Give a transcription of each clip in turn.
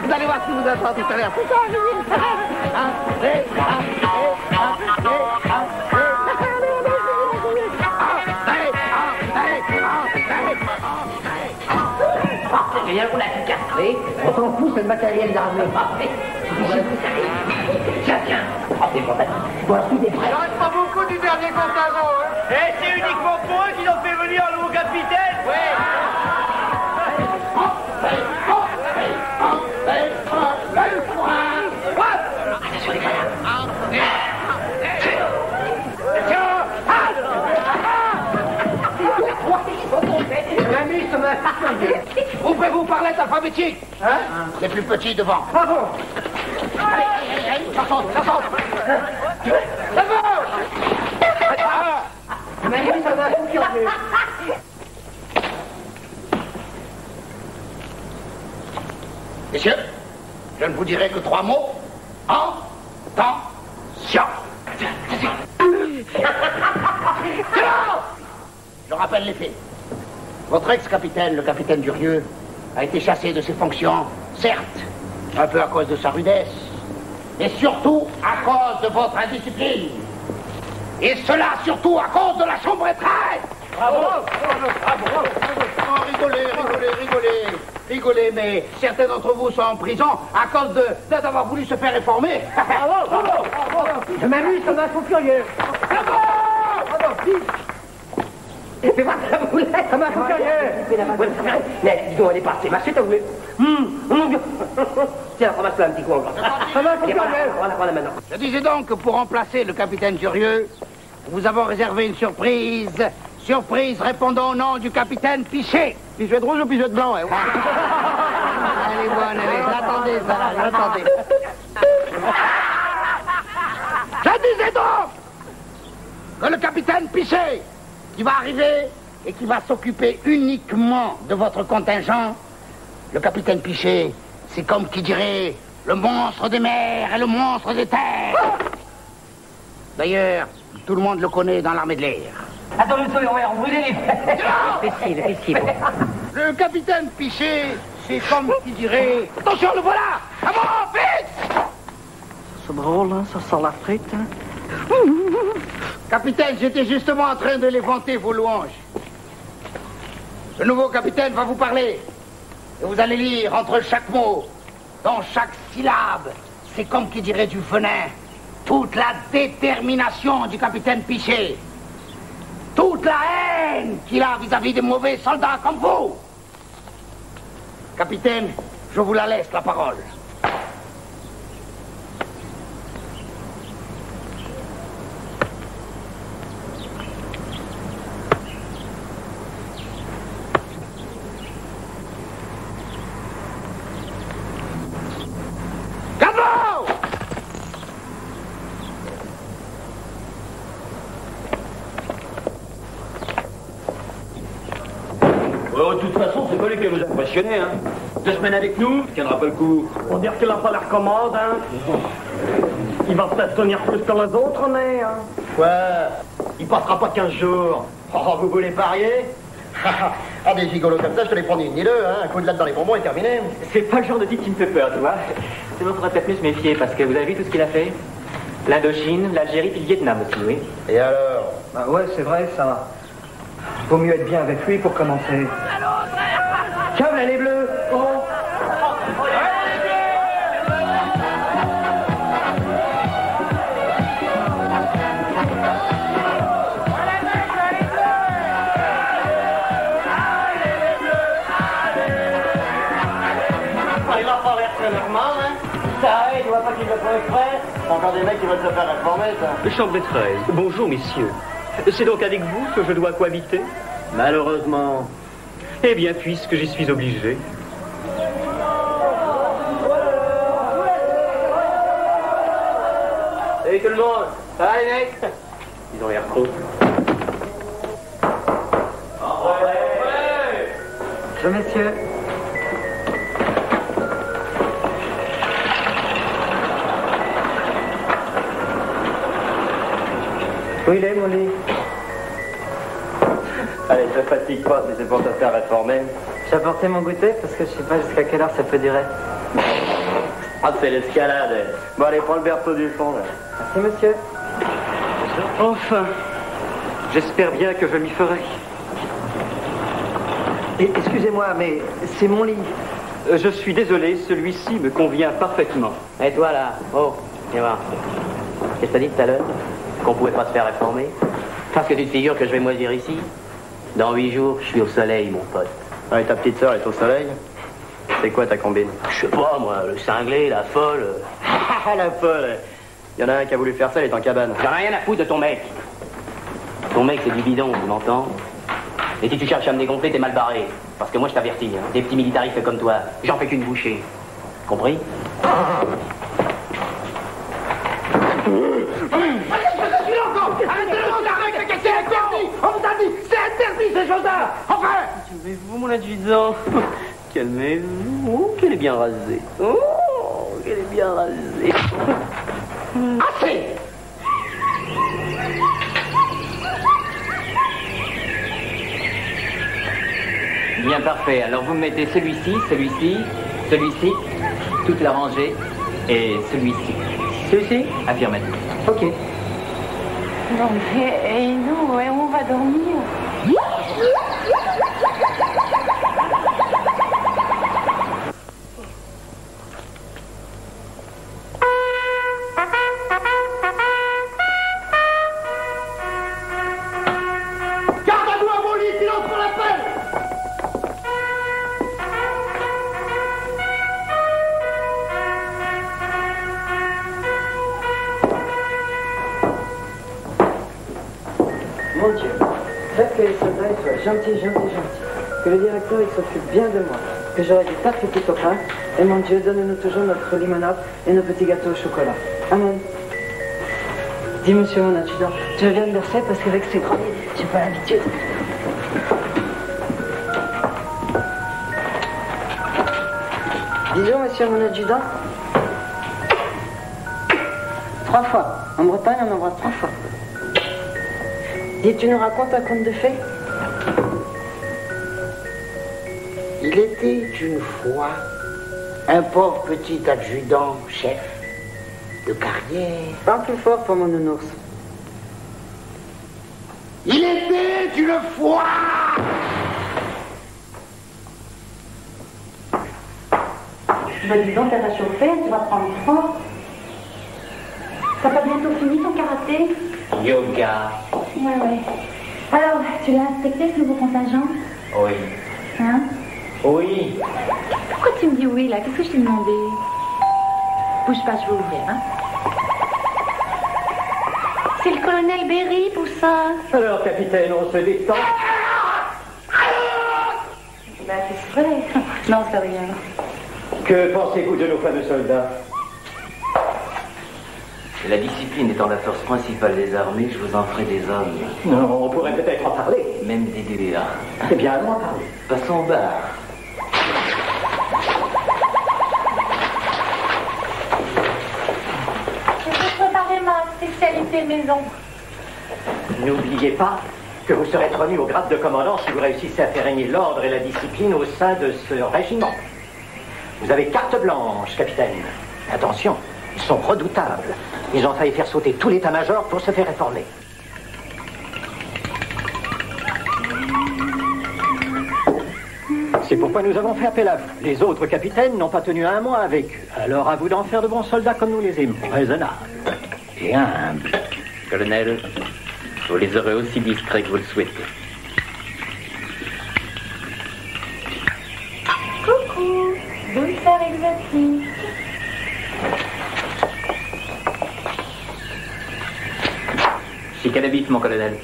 Vous allez voir ce qui vous attend tout à l'heure. Rien pour la casser. On s'en fout, c'est le matériel d'armée. Tiens, tiens. Oh, c'est fantastique. Voilà, tout est prêt. Il reste pas beaucoup du dernier contingent, hein. Et c'est uniquement pour eux qu'ils ont fait venir un nouveau capitaine. Oui. Attention les gars. Mamie, ça m'a fatigué. Ouvrez-vous par lettre alphabétique. Hein? Les plus petits devant. Bravo. Allez, ça saute, ça saute. Ça va. Mamie, ça m'a fatigué. Messieurs, je ne vous dirai que 3 mots. Attention. Je rappelle les faits. Votre ex-capitaine, le capitaine Durieux, a été chassé de ses fonctions, certes, un peu à cause de sa rudesse, mais surtout à cause de votre indiscipline. Et cela surtout à cause de la chambre retraite. Bravo. Oh, rigolez, mais certains d'entre vous sont en prison à cause d'avoir voulu se faire réformer. Bravo. Je m'amuse comme un fou furieux. Bravo. C'est pas ça vous l'êtes, comme un fou furieux. Mais dis donc, elle est partie. Ma suite, t'as voulu. Tiens, ramasse-le un petit coup encore. Comme un fou furieux. Voilà maintenant. Je disais donc que pour remplacer le capitaine Durieux, nous avons réservé une surprise. Surprise répondant au nom du capitaine Pichet. Pichet rouge ou pichet blanc, hein? Allez, bonne, attendez ça, attendez. Je disais donc que le capitaine Pichet, qui va arriver et qui va s'occuper uniquement de votre contingent, le capitaine Pichet, c'est comme qui dirait le monstre des mers et le monstre des terres. D'ailleurs, tout le monde le connaît dans l'armée de l'air. Attends, le sol, on va brûler les Le fessier. Le capitaine Pichet, c'est comme qui dirait... Attention, le voilà! Avant, vite! C'est drôle, hein, ça sent la frite, hein. Capitaine, j'étais justement en train de les vanter, vos louanges. Le nouveau capitaine va vous parler. Et vous allez lire entre chaque mot, dans chaque syllabe, c'est comme qui dirait du venin, toute la détermination du capitaine Pichet. Toute la haine qu'il a vis-à-vis des mauvais soldats comme vous. Capitaine, je vous la laisse, la parole. De toute façon, c'est pas lui qui va nous impressionner, hein. 2 semaines avec nous, il tiendra pas le coup. Pour dire qu'il a pas l'air commode, hein. Il va peut-être tenir plus que les autres, mais... Hein. Quoi? Il passera pas 15 jours. Oh, vous voulez parier? Ah, des gigolos comme ça, je te les prends ni une ni deux, hein. Un coup de latte dans les bonbons et terminé. C'est pas le genre de type qui me fait peur, tu vois. C'est bon, faudrait peut-être mieux se méfier, parce que vous avez vu tout ce qu'il a fait? L'Indochine, l'Algérie, puis le Vietnam aussi, oui. Et alors? Bah ouais, c'est vrai, ça. Vaut mieux être bien avec lui pour commencer. Tiens, voilà les bleus. Oh. Il va pas l'air très normal, hein? Ça, tu vois pas qu'il le fait exprès? Encore des mecs qui veulent se faire réformer, ça. Chambre des 13. Bonjour, messieurs. C'est donc avec vous que je dois cohabiter? Malheureusement. Eh bien, puisque j'y suis obligé. Salut tout le monde. Ça va les mecs? Ils ont l'air cons. Bonjour, messieurs. Où il est, mon lit? Allez, te fatigue pas si c'est pour te faire réformer. J'ai apporté mon goûter parce que je sais pas jusqu'à quelle heure ça peut durer. Ah, c'est l'escalade. Bon, allez, prends le berceau du fond, là. Merci, monsieur. Enfin, j'espère bien que je m'y ferai. Excusez-moi, mais c'est mon lit. Je suis désolé, celui-ci me convient parfaitement. Et toi là? Oh, viens voir. Qu'est-ce que t'as dit tout à l'heure? Qu'on pouvait pas se faire réformer? Parce que tu te figures que je vais moisir ici? Dans 8 jours, je suis au soleil, mon pote. Ouais, ta petite sœur est au soleil. C'est quoi ta combine? Je sais pas, moi, le cinglé, la folle. Ah, la folle. Il y en a un qui a voulu faire ça, il est en cabane. J'en ai rien à foutre de ton mec. Ton mec, c'est du bidon, tu m'entends? Et si tu cherches à me dégonfler, t'es mal barré. Parce que moi, je t'avertis, hein, des petits militaristes comme toi, j'en fais qu'une bouchée. Compris? Calmez-vous, mon adjudant. Calmez-vous. Oh, qu'elle est bien rasée. Oh, qu'elle est bien rasée. Assez! Bien, parfait. Alors, vous me mettez celui-ci, celui-ci, celui-ci, toute la rangée, et celui-ci. Celui-ci? Affirmatif. Ok. Non, mais et nous, et on va dormir. Garde-nous à mon lit, silence pour l'appel! Mon Dieu, faites que les soldats soient gentils. Que le directeur il s'occupe bien de moi. Que j'aurai du tas de petits copains. Et mon Dieu, donne-nous toujours notre limonade et nos petits gâteaux au chocolat. Amen. Dis, monsieur mon adjudant, je viens de Versailles parce qu'avec ces grands lits, j'ai pas l'habitude. Disons, monsieur mon adjudant. 3 fois. En Bretagne, on embrasse 3 fois. Dis, tu nous racontes un conte de fées? Il était une fois un pauvre petit adjudant, chef de carrière. Parle plus fort pour mon nounours. Il était une fois Ben dis donc, t'as réchauffé, tu vas prendre froid. T'as pas bientôt fini ton karaté? Yoga. Ouais. Alors, tu l'as inspecté ce nouveau contingent? Oui. Hein? Oui. Pourquoi tu me dis oui là? Qu'est-ce que je t'ai demandé? Bouge pas, je vais ouvrir, hein? C'est le colonel Berry pour ça. Alors, capitaine, on se détend. Ben, c'est vrai. Non, c'est rien. Que pensez-vous de nos fameux soldats? La discipline étant la force principale des armées, je vous en ferai des hommes. Non, on pourrait peut-être en parler. Même des DBA. Eh bien, allons en parler. Passons au bar. Je vais préparer ma spécialité maison. N'oubliez pas que vous serez remis au grade de commandant si vous réussissez à faire régner l'ordre et la discipline au sein de ce régiment. Vous avez carte blanche, capitaine. Attention, ils sont redoutables. Ils ont failli faire sauter tout l'état-major pour se faire réformer. C'est pourquoi nous avons fait appel à vous. Les autres capitaines n'ont pas tenu un mois avec eux. Alors à vous d'en faire de bons soldats comme nous les aimons. Raisonnables et humbles. Colonel, vous les aurez aussi discrets que vous le souhaitez. Coucou, d'où faire l'exercice? Chicanabit, mon colonel.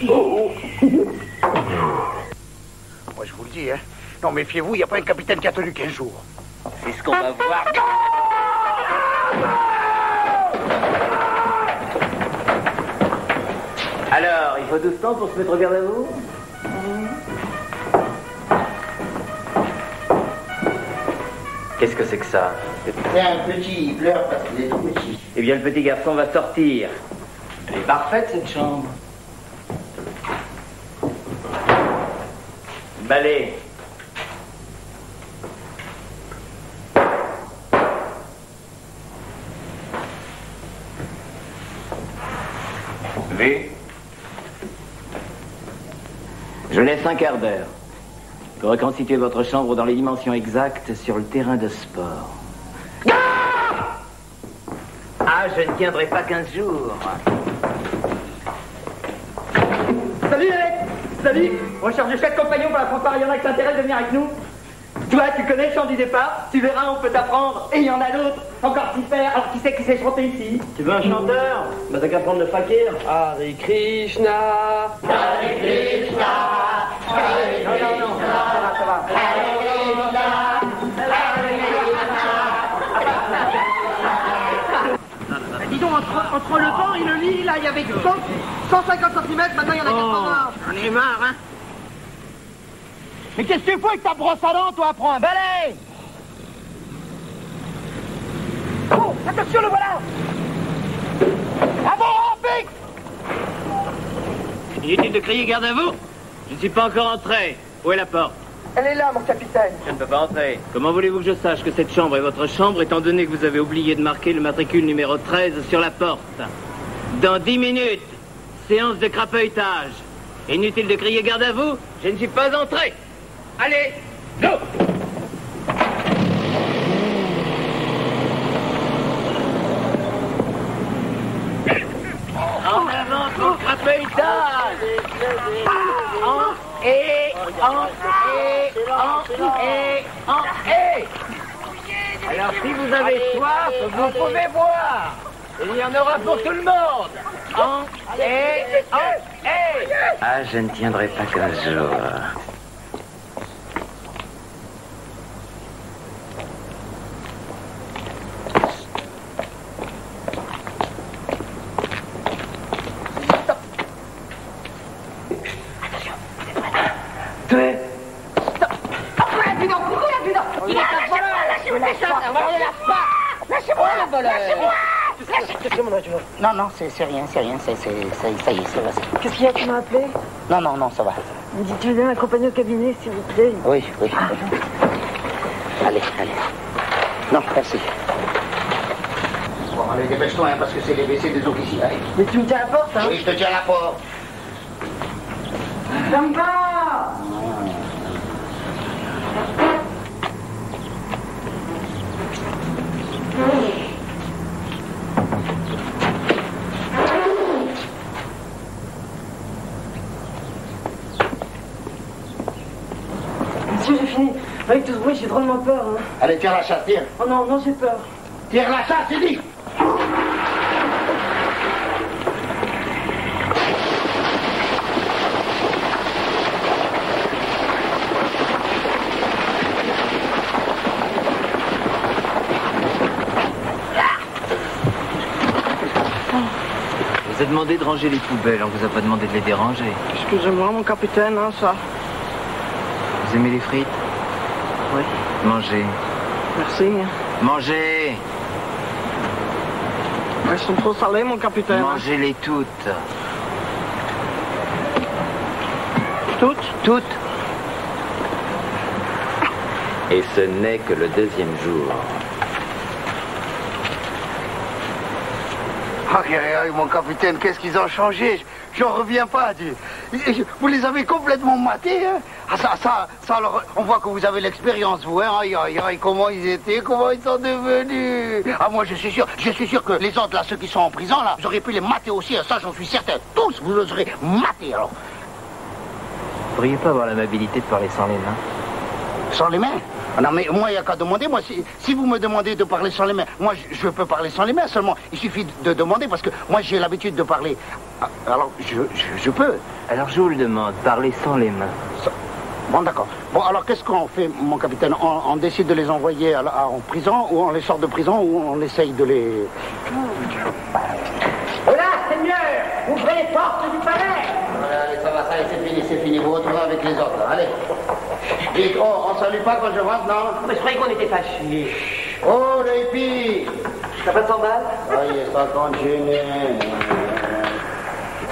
Oh. Moi, je vous le dis, hein. Non, méfiez-vous, il n'y a pas un capitaine qui a tenu 15 jours. C'est ce qu'on va voir. Alors, il faut 12 temps pour se mettre au garde à vous? Qu'est-ce que c'est que ça? C'est un petit, il pleure parce qu'il est tout petit. Eh bien, le petit garçon va sortir. Elle est parfaite, cette chambre. Balai. V. Je laisse un quart d'heure pour reconstituer votre chambre dans les dimensions exactes sur le terrain de sport. Ah, je ne tiendrai pas 15 jours. Salut Alex! Salut! On recherche 4 compagnons pour la fanfare, il y en a qui s'intéressent de venir avec nous. Toi, tu connais le chant du départ, tu verras, on peut t'apprendre. Et il y en a d'autres, encore s'y faire. Alors qui c'est qui sait chanter ici? Tu veux un chanteur? Bah t'as qu'à prendre le fakir. Hare Krishna. Hare Krishna, Hare Krishna, Non, ça va. Hare Krishna, Hare Dis donc, entre le banc et le lit, là, il y avait 150 cm, maintenant il y en a 80. J'en ai marre, hein. Mais qu'est-ce que tu fais avec ta brosse à dents, toi? Prends un balai! Oh, attention, le voilà! Avant, pique! Inutile de crier garde à vous. Je ne suis pas encore entré. Où est la porte? Elle est là, mon capitaine. Je ne peux pas entrer. Comment voulez-vous que je sache que cette chambre est votre chambre, étant donné que vous avez oublié de marquer le matricule numéro 13 sur la porte? Dans 10 minutes, séance de crapeutage. Inutile de crier garde à vous, je ne suis pas entré. Allez, go! En avant pour le crapeutage! Alors si vous avez soif, vous pouvez boire. Il y en aura pour tout le monde. Ah, je ne tiendrai pas 15 jours. Non, non, c'est rien, ça y est, ça y est, c'est passé. Qu'est-ce qu'il y a? Tu m'as appelé? Non, ça va. Il me dit, tu veux bien m'accompagner au cabinet, s'il vous plaît? Oui. Allez. Non, merci. Bon, allez, dépêche-toi, hein, parce que c'est les WC des officiers. Allez. Mais tu me tiens à la porte, hein? Oui, je te tiens à la porte. Ferme pas! Monsieur, j'ai fini. Avec tout ce bruit, j'ai drôlement peur. Hein. Allez, tire la chasse, tire. Oh non, j'ai peur. Tire la chasse, c'est dit. vous a demandé de ranger les poubelles, on vous a pas demandé de les déranger. Excusez-moi, mon capitaine, hein, ça. Vous aimez les frites? Oui. Mangez. Merci. Mangez! Elles sont trop salées, mon capitaine. Mangez-les toutes. Toutes? Toutes. Et ce n'est que le deuxième jour. Aïe, aïe, aïe, mon capitaine, qu'est-ce qu'ils ont changé? J'en reviens pas. Vous les avez complètement matés, hein? Ah, ça, alors, on voit que vous avez l'expérience, vous, hein? Aïe, aïe, aïe, comment ils étaient, comment ils sont devenus. Ah, moi, je suis sûr que les autres, là, ceux qui sont en prison, là, vous auriez pu les mater aussi, hein, ça, j'en suis certain. Tous, vous les aurez matés, alors. Vous pourriez pas avoir l'amabilité de parler sans les mains? Sans les mains? Non, mais moi, il n'y a qu'à demander. Moi, si vous me demandez de parler sans les mains, moi, je peux parler sans les mains seulement. Il suffit de demander parce que moi, j'ai l'habitude de parler. Alors, je peux. Alors, je vous le demande, parler sans les mains. Bon, d'accord. Bon, alors, qu'est-ce qu'on fait, mon capitaine? On décide de les envoyer en prison ou on les sort de prison ou on essaye de les... Voilà, Seigneur, ouvrez les portes du palais. Voilà, allez, ça va, ça y est, c'est fini. Vous retrouvez avec les autres, là. Allez. Dites, oh, on salue pas quand je rentre, non? Mais je croyais qu'on était fâchés. Oh, les filles! T'as pas de 100 balles? Allez, ça continue.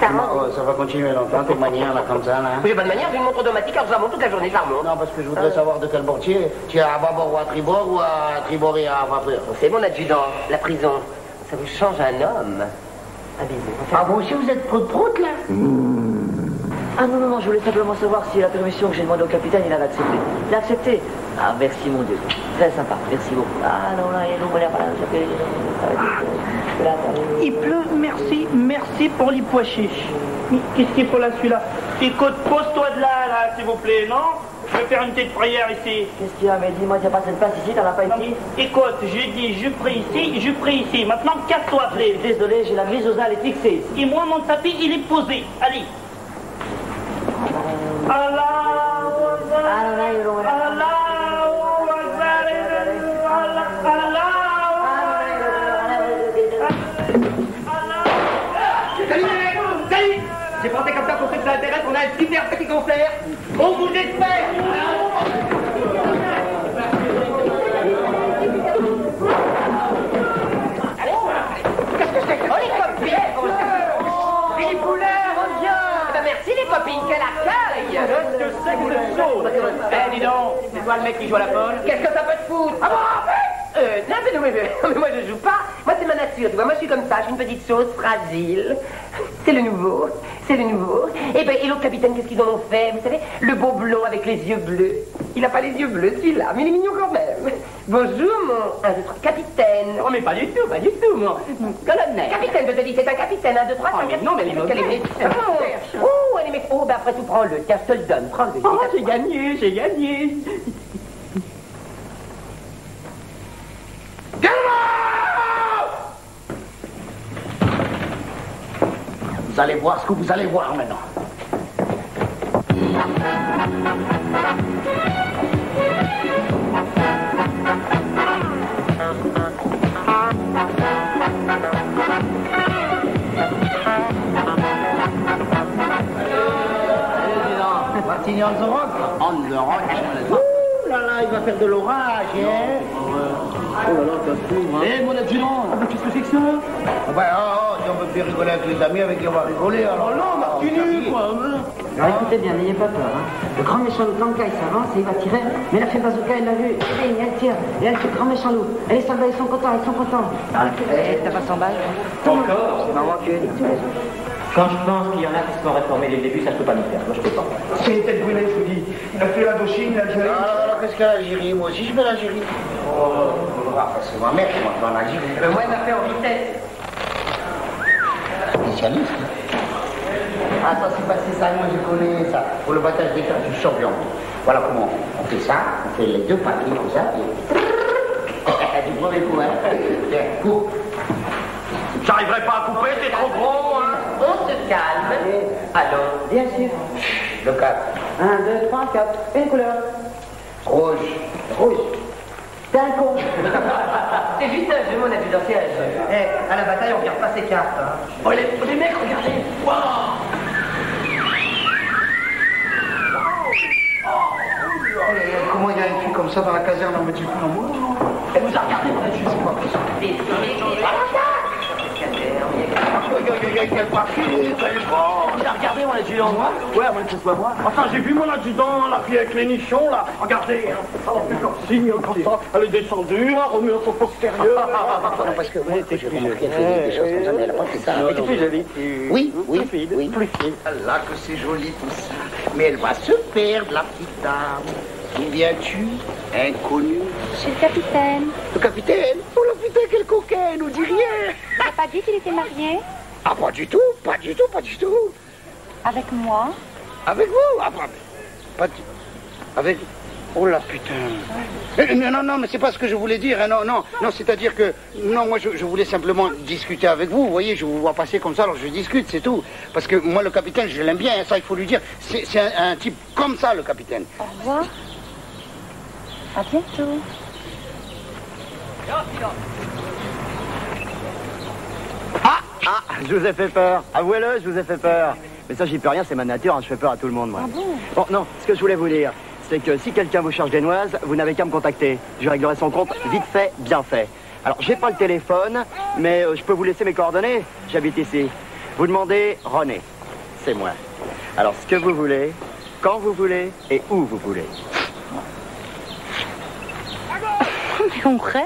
Ça va continuer longtemps, de manière, là, comme ça, là. Oui, pas de manière, j'ai une montre automatique, alors ça monte toute la journée, ça remonte. Non, parce que je voudrais savoir de quel bord tu es. Tu es à bâbord ou à tribord ou à tribord et à vapeur? C'est mon adjudant, la prison. Ça vous change un homme. Un bisou. Ah, vous aussi, vous êtes prout-prout, là? Ah non, non, non, je voulais simplement savoir si la permission que j'ai demandée au capitaine, il avait accepté. Il a accepté. Ah, merci mon Dieu. Très sympa, merci beaucoup. Ah non, là, il y a il pleut, merci pour les pois chiches. Mais qu'est-ce qu'il faut là, celui-là? Écoute, pose-toi de là, s'il vous plaît, non? Je vais faire une petite prière ici. Qu'est-ce qu'il y a? Mais dis-moi, t'as pas cette place ici, t'en as pas ici? Écoute, j'ai dit, je prie ici. Maintenant, casse-toi, plaît. Désolé, j'ai la mise aux elle est fixée. Et moi, mon tapis, il est posé. Allez. Salut! J'ai pensé comme ça pour ceux que ça intéresse, on a un super petit concert. On vous espère! Qu'est-ce que c'est que... Oh, les copines! Philippe Poulin, reviens! Merci les copines, quel accueil! Qu'est-ce que c'est que cette chose? Eh, dis donc, c'est toi le mec qui joue à la pole? Qu'est-ce que ça peut te foutre? Ah bon, non, mais moi je joue pas. Moi c'est ma nature, tu vois. Moi je suis comme ça, je suis une petite chose fragile. C'est le nouveau. Et ben, et l'autre capitaine, qu'est-ce qu'ils en ont fait? Vous savez, le beau blond avec les yeux bleus. Il a pas les yeux bleus, celui-là, mais il est mignon quand même. Bonjour, mon 1, 2, 3, capitaine. Oh, mais pas du tout, mon colonel. Capitaine, je te dis, c'est un capitaine, 1, 2, 3, 5, 4, non, mais elle est mauvaise. Oh, elle est méchante. Oh, ben après tout, prends-le. Tiens, je te le donne, prends-le. Oh, j'ai gagné. Vous allez voir ce que vous allez voir maintenant. Martini on the rock. On the rock. Ouh là là, il va faire de l'orage, hein. Oh là là, t'as tout, hein. Eh, mon adjudant, qu'est-ce que c'est que ça? Si on veut bien rigoler avec les amis, avec qui on va rigoler, alors... Oh non, Martini, quoi. Alors écoutez bien, n'ayez pas peur. Hein. Le grand méchant loup Tanka, il s'avance et il va tirer. Mais la fée bazooka, elle l'a vu. Et elle tire. Et elle tue le grand méchant loup. Et les soldats, ils sont contents. T'as pas 100 balles? Encore? Non, aucune. Quand je pense qu'il y en a qui se sont réformés dès le début, ça ne peut pas nous faire. Moi, je peux pas. C'est une tête brûlée, je vous dis. Il a fait l'Indochine, l'Algérie. Alors, qu'est-ce qu'il y a l'Algérie? Moi aussi, je fais l'Algérie. C'est ma mère qui m'a fait en Algérie. Moi, il m'a fait en vitesse. Spécialiste. Ah, ça, c'est passé ça, moi, je connais ça. Pour le battage des cartes du champion. Voilà comment on fait ça. On fait les deux papiers comme ça. Et... du premier coup, hein. Tiens, coupe. J'arriverai pas à couper, c'est trop gros, hein. On se calme. Alors, Bien sûr. Le 4. 1, 2, 3, 4. Et les couleurs? Rouge. T'es un con. c'est juste un jeu, mon adjudant, c'est un jeu. Eh, à la bataille, on regarde pas ses cartes, hein. Oh, les mecs, regardez. Waouh. Comment il y a une fille comme ça dans la caserne, on me dit plus en moi? Elle vous a regardé, mon adjudant. Des quelle coiffure, quelle forme. T'as regardé mon adjudant, moi? Ouais, à moins que ce soit moi. Enfin, j'ai vu mon adjudant, la fille avec les nichons, là. Regardez, hein. Alors, fait comme signe, comme ça. Elle est descendue, elle remet son postérieur. Non, parce que moi, j'ai remarqué, elle faisait des choses comme ça, mais elle n'a pas fait ça. Elle était plus jolie. Oui, oui, Plus fine. oui. Plus fine. Là que c'est joli tout ça. Mais elle va se perdre, la petite dame. D'où viens-tu, inconnu? Chez le capitaine. Le capitaine? Oh, le putain, quel coquin, il nous dit rien. T'as pas dit qu'il était marié? Ah, pas du tout, pas du tout, pas du tout. Avec moi? Avec vous? Ah, pas du... Avec... Oh la putain. Non, non, mais c'est pas ce que je voulais dire. Hein. Non, c'est-à-dire que... Non, moi, je voulais simplement discuter avec vous. Vous voyez, je vous vois passer comme ça, alors je discute, c'est tout. Parce que moi, le capitaine, je l'aime bien, hein, ça, il faut lui dire. C'est un type comme ça, le capitaine. Au revoir. À bientôt. Ah, je vous ai fait peur. Avouez-le, je vous ai fait peur. Mais ça, j'y peux rien, c'est ma nature, hein, je fais peur à tout le monde, moi. Ah bon? Bon, non, ce que je voulais vous dire, c'est que si quelqu'un vous cherche des noises, vous n'avez qu'à me contacter. Je réglerai son compte vite fait, bien fait. Alors, j'ai pas le téléphone, mais je peux vous laisser mes coordonnées. J'habite ici. Vous demandez René. C'est moi. Alors, ce que vous voulez, quand vous voulez et où vous voulez. Mais on rêve.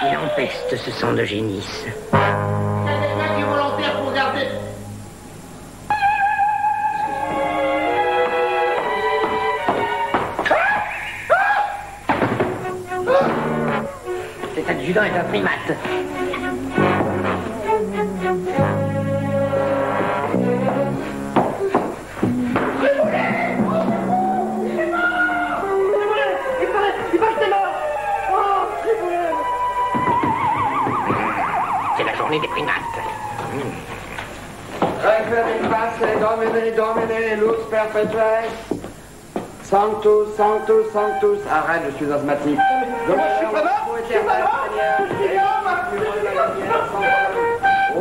Il empeste ce sang de génisse. Il y a des mecs qui sont volontaires pour garder. Cet adjudant est un primate. C'est la journée des primates. Requiem pace Domine, Domine, lux perpetues. Sanctus, Sanctus, Sanctus. Arrête, je suis asthmatique. Moi, je suis pas mort, je suis pas mort, je suis mort.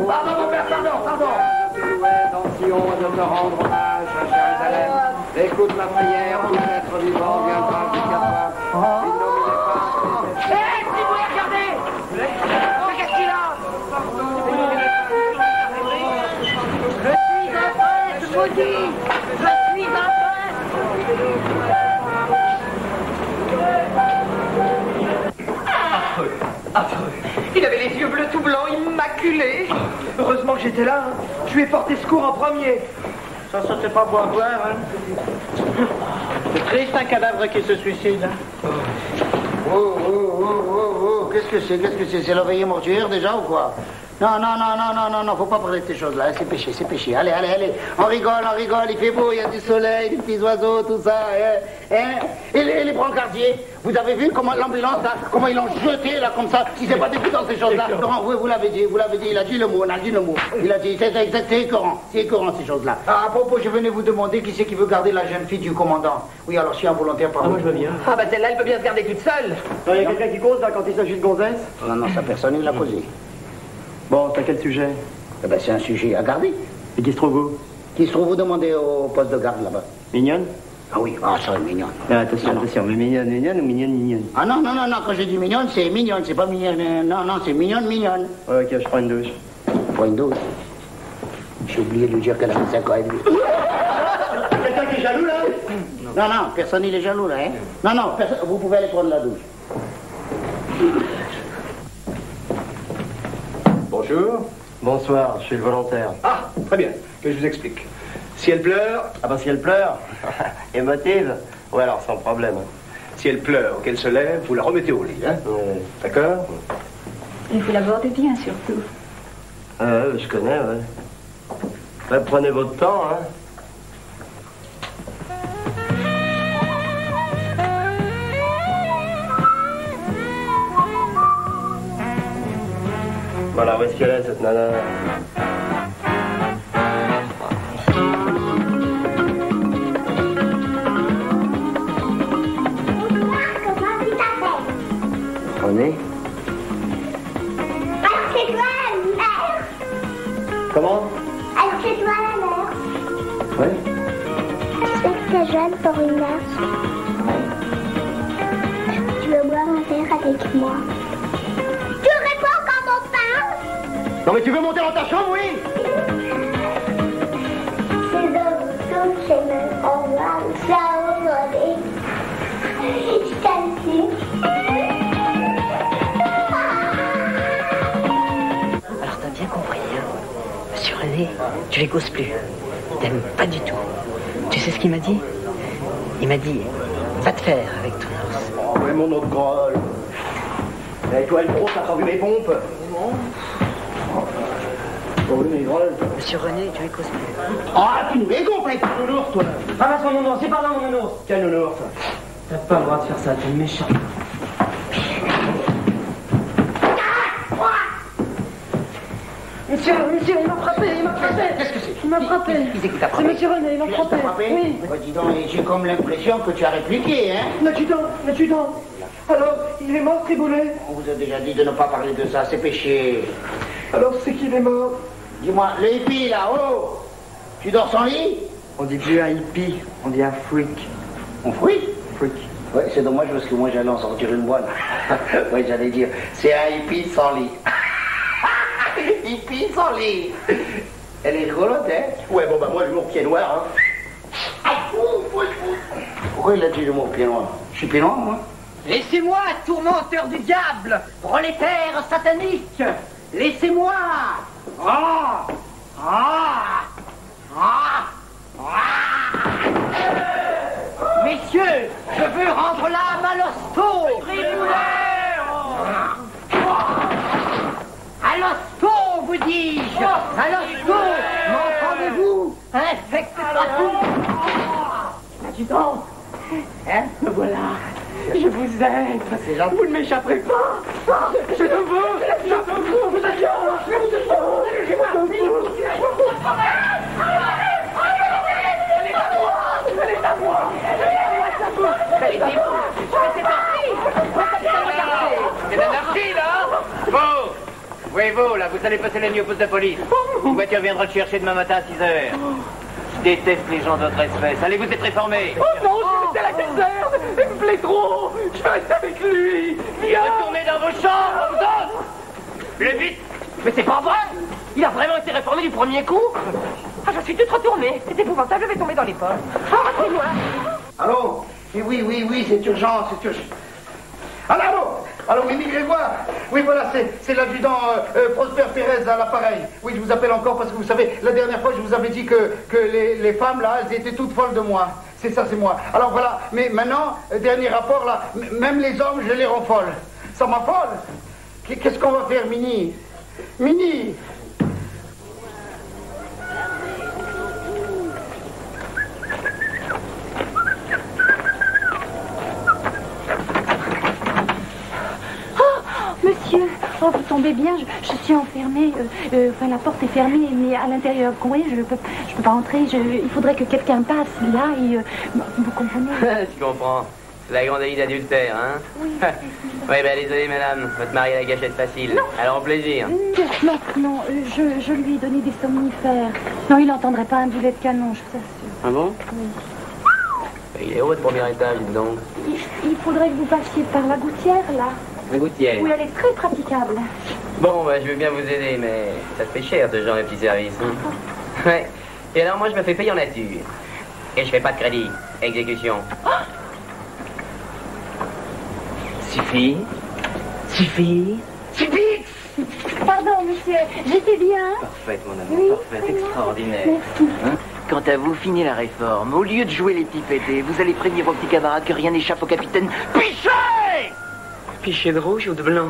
Pardon, mon père, pardon. Dans Sion, de te rendre hommage à Jérusalem. Écoute ma prière, tout être vivant viendra jusqu'à toi. Il n'oublie pas. Hé, si vous regardez! Mais qu'est-ce qu'il a? Je suis un prince maudit! Je suis un Affreux. Il avait les yeux bleus tout blancs, immaculés. Heureusement que j'étais là. Hein. Je lui ai porté secours en premier. Ça c'est pas beau à voir, hein. C'est triste un cadavre qui se suicide. Oh, qu'est-ce que c'est? C'est la veillée mortuaire déjà ou quoi? Non, faut pas parler de ces choses-là, c'est péché. Allez, on rigole, il fait beau, il y a du soleil, des petits oiseaux, tout ça, Et les brancardiers, vous avez vu comment l'ambulance, là, comment ils l'ont jeté, là, comme ça, il s'est pas dégoûté dans ces choses-là. Laurent, vous l'avez dit, il a dit le mot, il a dit, c'est écœurant, ces choses-là. Ah, à propos, je venais vous demander qui c'est qui veut garder la jeune fille du commandant. Oui, alors, je suis un volontaire, pardon. Moi, je veux bien. Ah bah celle-là, elle peut bien se garder toute seule. Il y a quelqu'un qui cause, là, quand il s'agit de gonzesse? Non, ça, personne ne l'a posé. Bon, c'est à quel sujet? Eh ben, c'est un sujet à garder. Et qui se trouve où? Qui se trouve, vous demandez au poste de garde là-bas. Mignonne? Ah oui, ça, mignonne. Ah, attention, mais mignonne ou mignonne? Ah non, quand je dis mignonne, c'est mignonne, c'est pas mignonne. Non, c'est mignonne. Ouais, ok, je prends une douche. Prends une douche? J'ai oublié de lui dire qu'elle avait 5 ans et demi. Quelqu'un qui est jaloux, là? Non, personne n'est jaloux, là, hein. Non, personne, vous pouvez aller prendre la douche. Bonjour. Bonsoir, je suis le volontaire. Ah, très bien, que je vous explique. Si elle pleure... Ah bah si elle pleure, émotive, ouais alors sans problème. Si elle pleure, qu'elle se lève, vous la remettez au lit, hein? D'accord? Et vous l'abordez bien, surtout. Je connais, ouais. Ouais, prenez votre temps, hein. Voilà, où est-ce qu'elle est, cette nana? René? C'est toi, mère. Comment? Oui. Tu sais que t'es jeune pour une heure. Tu veux boire un verre avec moi? Tu réponds quand on parle? Non mais tu veux monter dans ta chambre, oui? C'est dans tout chez nous. Au revoir. Ciao, René. Je t'aime. Alors t'as bien compris, hein? Monsieur René, tu les causes plus. Il t'aime pas du tout. Tu sais ce qu'il m'a dit? Il m'a dit, va te faire avec ton ours. Oh ouais, mon autre grolle. Et toi, le gros, t'as pas vu mes pompes? Non. Oh oui, mes grolles. Monsieur René, tu les causes plus. Ah, tu nous les gonfles avec ton nounours, toi. Ramasse mon nounours, c'est par là mon nounours. Quel nounours? T'as pas le droit de faire ça, t'es méchant. Monsieur, il m'a frappé, Qu'est-ce que c'est? Il m'a frappé. Qui c'est qui t'a C'est frappé? monsieur René, il m'a frappé. Oui. Bah, dis donc, j'ai comme l'impression que tu as répliqué, hein? L'adjudant. Alors, il est mort, Triboulet. On vous a déjà dit de ne pas parler de ça, c'est péché. Alors, c'est qu'il est mort. Dis-moi, le hippie là-haut, tu dors sans lit? On dit plus un hippie, on dit un freak. Un freak? Freak. Oui, c'est dommage parce que moi j'allais en sortir une bonne. Oui, j'allais dire, c'est un hippie sans lit. Hippie sans lit. Elle est rigolote, hein? Ouais, bon bah moi, l'humour pied noir, hein. Pourquoi il a dit le mot pied noir? Je suis pied noir, moi? Laissez-moi, tourmenteur du diable, prolétaire satanique. Laissez-moi. Ah, ah, ah, ah. Messieurs, je veux rendre l'âme à l'hosto. À l'hosto, vous dis-je. À l'hosto, m'entendez-vous? Infecte-toi. Adjudant, hein, me voilà. Je vous aide. Vous ne m'échapperez pas. Je te veux. Vous êtes là. Elle est à moi. C'est l'anarchie, là? Vous! Oui, vous, là, vous allez passer la nuit au poste de police. Une voiture viendra le chercher demain matin à 6 h. Je déteste les gens de votre espèce. Allez, vous êtes réformés. Oh non, je vais rester à la caserne. Il me plaît trop. Je vais rester avec lui. Viens. Retournez dans vos chambres, vous autres. Plus vite. Mais c'est pas vrai. Il a vraiment été réformé du premier coup. Ah, je suis toute retournée. C'est épouvantable, je vais tomber dans les pommes. Arrêtez-moi. Allô? Oui, c'est urgent, c'est urgent. Allô, oui, Grégoire. Oui, voilà, c'est l'adjudant Prosper Pérez à l'appareil. Oui, je vous appelle encore parce que vous savez, la dernière fois, je vous avais dit que les femmes, là, elles étaient toutes folles de moi. C'est ça, c'est moi. Alors voilà, mais maintenant, dernier rapport, là, même les hommes, je les rends folles. Ça m'affole. Qu'est-ce qu'on va faire, Mini? Mini! Monsieur, oh, vous tombez bien, je suis enfermée, enfin la porte est fermée, mais à l'intérieur, vous comprenez, je peux pas entrer, il faudrait que quelqu'un passe là et, vous comprenez? Je comprends. C'est la grande délit d'adultère, hein? Oui. Oui, ben désolé madame, votre mari a la gâchette facile. Non. Alors, plaisir. Non, je lui ai donné des somnifères. Non, il n'entendrait pas un boulet de canon, je vous assure. Ah bon? Oui. Ben, il est haut, votre premier étage, dites donc. Il faudrait que vous passiez par la gouttière, là. La gouttière? Oui, elle est très praticable. Bon, ben, je veux bien vous aider, mais ça se fait cher, ce genre de petit service. Hein? Ouais. Et alors, moi, je me fais payer en nature. Et je fais pas de crédit. Exécution. Oh, Suffit. pardon, monsieur, j'étais bien. Parfait, mon amour, Oui, parfait, extraordinaire. Merci. Hein? Quant à vous, finissez la réforme. Au lieu de jouer les petits pétés, vous allez prévenir vos petits camarades que rien n'échappe au capitaine Pichet! Pichet de rouge ou de blanc?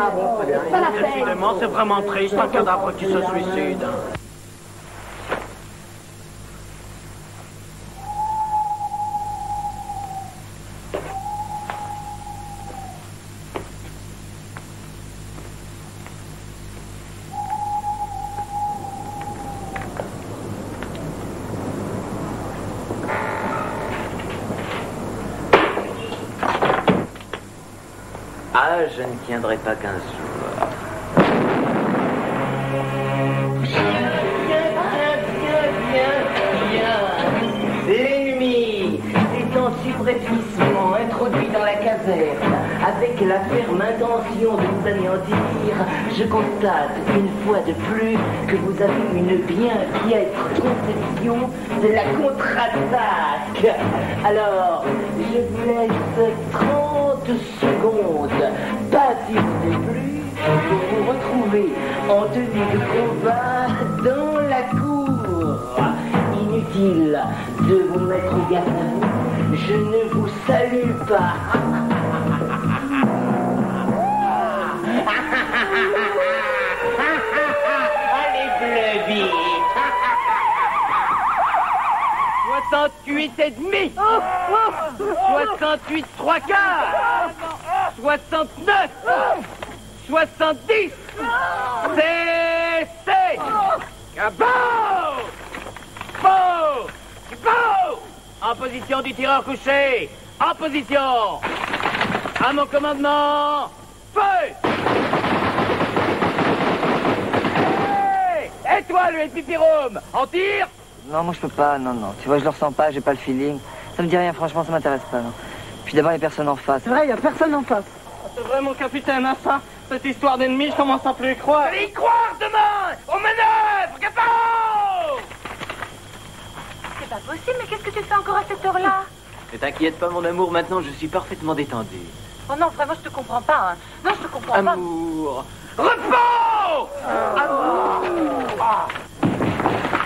Ah bon, très bien. Pas la peine. Décidément, c'est vraiment triste, un cadavre qui se suicide. Ah, je ne tiendrai pas 15 jours. L'ennemi est en subrepticement introduit dans la caserne avec la ferme intention de vous anéantir. Je constate une fois de plus que vous avez une bien piètre conception de la contre-attaque. Alors, je vous laisse 30 secondes, pas une de plus, pour vous retrouver en tenue de combat dans la cour. Inutile de vous mettre garde à vous, je ne vous salue pas. Allez, bleu vite. 68 et demi. 68 3 quarts. 69. 70. Cessez. Cabot. En position du tireur couché. En position. À mon commandement. Feu. Hey, et toi, le Epipirome, en tire. Non, moi je peux pas, non. Tu vois, je le ressens pas, j'ai pas le feeling. Ça me dit rien, franchement, ça m'intéresse pas, non. Puis d'abord, il y a personne en face. C'est vrai, il n'y a personne en face. C'est vrai, mon capitaine, hein, ça? Cette histoire d'ennemi, je commence à plus y croire. Allez y croire demain. Aux manœuvres. Capot. C'est pas possible, mais qu'est-ce que tu fais encore à cette heure-là? Ne t'inquiète pas, mon amour, maintenant je suis parfaitement détendu. Oh non, vraiment, je te comprends pas. Hein. Non, je te comprends pas. Amour. Repos.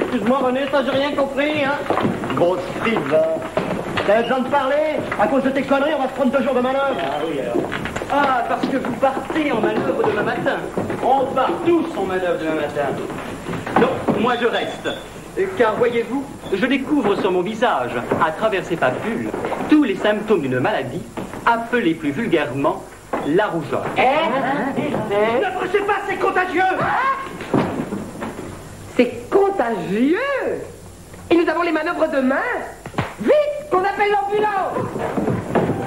Excuse-moi, René, ça, j'ai rien compris, hein? Grosse Sylvain. T'as besoin de parler? À cause de tes conneries, on va se prendre 2 jours de manœuvre. Ah oui, alors. Ah, parce que vous partez en manœuvre demain matin. On part tous en manœuvre demain matin. Non, moi je reste. Car voyez-vous, je découvre sur mon visage, à travers ces papules, tous les symptômes d'une maladie, appelée plus vulgairement la rougeole. Ne poussez pas, c'est contagieux! C'est contagieux! Et nous avons les manœuvres demain! Vite! Qu'on appelle l'ambulance!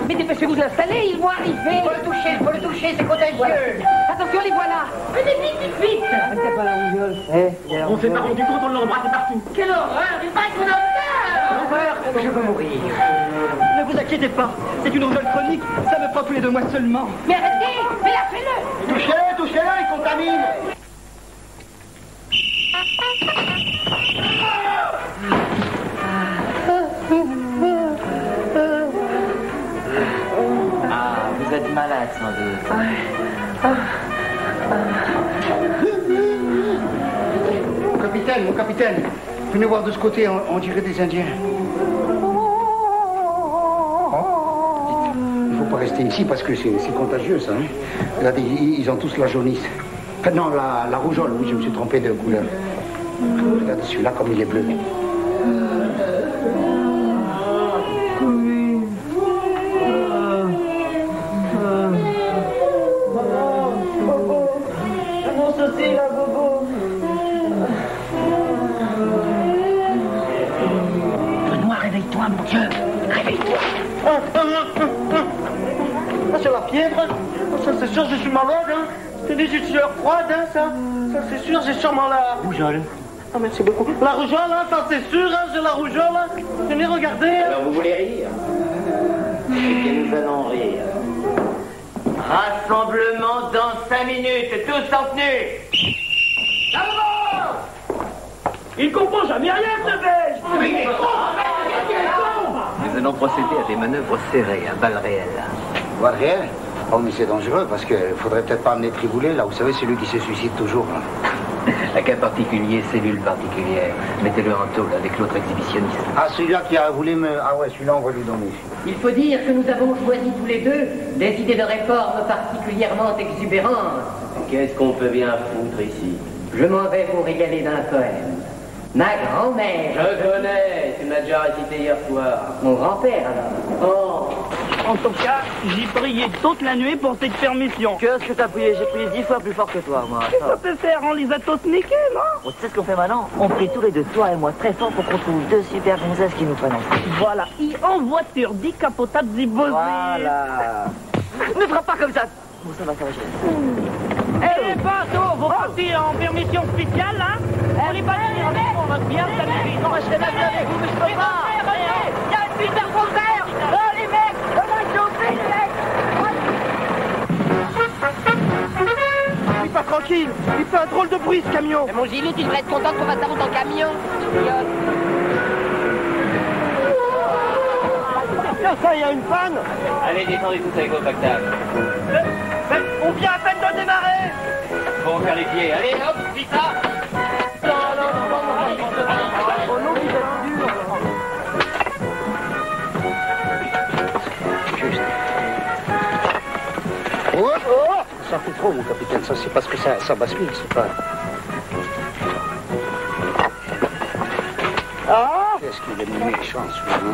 Mais dépêchez-vous de l'installer, ils vont arriver! Faut le toucher, c'est contagieux! Attention, les voilà! Venez vite! C'est pas la rougeole. On s'est pas rendu compte, on l'a embrassé partout! Quelle horreur! Il paraît qu'on a peur! Je veux mourir. Ne vous inquiétez pas, c'est une rougeole chronique, ça me prend tous les 2 mois seulement. Mais arrêtez! Mais lâchez-le! Touchez-le, il contamine! Ah, vous êtes malade sans doute. Mon capitaine, venez voir de ce côté, on dirait des Indiens. Il ne faut pas rester ici parce que c'est contagieux, ça. Hein. Regardez, ils ont tous la jaunisse. Enfin, non, la rougeole, oui, je me suis trompé de couleur. Regardez celui-là comme il est bleu. Mon Dieu, réveille-toi. Ça, c'est la fièvre. Ça, c'est sûr, je suis malade. Hein. C'est des sueurs froides, hein, ça. Ça, c'est sûr, j'ai sûrement la rougeole. Ah, merci beaucoup. La rougeole, hein, ça, c'est sûr, hein, j'ai la rougeole. Hein. Venez regarder. Hein. Alors, vous voulez rire? Eh bien, nous allons rire. Rassemblement dans 5 minutes, tous en tenue. Il comprend jamais rien, ce belge. Nous allons procéder à des manœuvres serrées, à balles réelles. Balles réelles? Oh, mais c'est dangereux parce qu'il faudrait peut-être pas amener Triboulet, là, vous savez, celui qui se suicide toujours. Là. À cas particulier, cellule particulière. Mettez-le en tôle avec l'autre exhibitionniste. Ah, celui-là qui a voulu me... Ah ouais, celui-là, on va lui donner. Il faut dire que nous avons choisi tous les deux des idées de réforme particulièrement exubérantes. Qu'est-ce qu'on peut bien foutre ici? Je m'en vais vous régaler d'un poème. Ma grand-mère. Je connais, tu me l'as déjà récité hier soir. Mon grand-père, alors. Oh. En tout cas, j'ai prié toute la nuit pour cette permission. Qu'est-ce que t'as prié? J'ai prié 10 fois plus fort que toi, moi. Qu'est-ce que ça peut faire? On les a tous niqués, non? Oh, tu sais ce qu'on fait maintenant? On prie tous les deux, toi et moi, très fort pour qu'on trouve deux super gonzesses qui nous prennent ensemble. Voilà, et en voiture, décapotable, zibosé. Voilà. Ne frappe pas comme ça. Bon, ça va, j'ai... Eh, les bateaux, vous partez en permission spéciale, hein? On les bâtit, on va bien s'amuser. Non, je serais bien avec vous, mais je peux pas. Il y a une putain de contraire. Oh, les mecs, on va chauffer, les mecs. Il est pas tranquille. Il fait un drôle de bruit, ce camion. Mais mon Gilou, tu devrais être content qu'on fasse ça dans ton camion. Tiens, ça, il y a une panne. Allez, descendez tous avec vos pactages. On vient à peine de démarrer. Faut faire les pieds. Allez, hop, dis ça. Oh non, il est dur. Juste. Oh, ça fait trop, mon capitaine. Ça, c'est parce que ça bascule, c'est pas... Ah! Qu'est-ce qu'il est méchant, celui-là.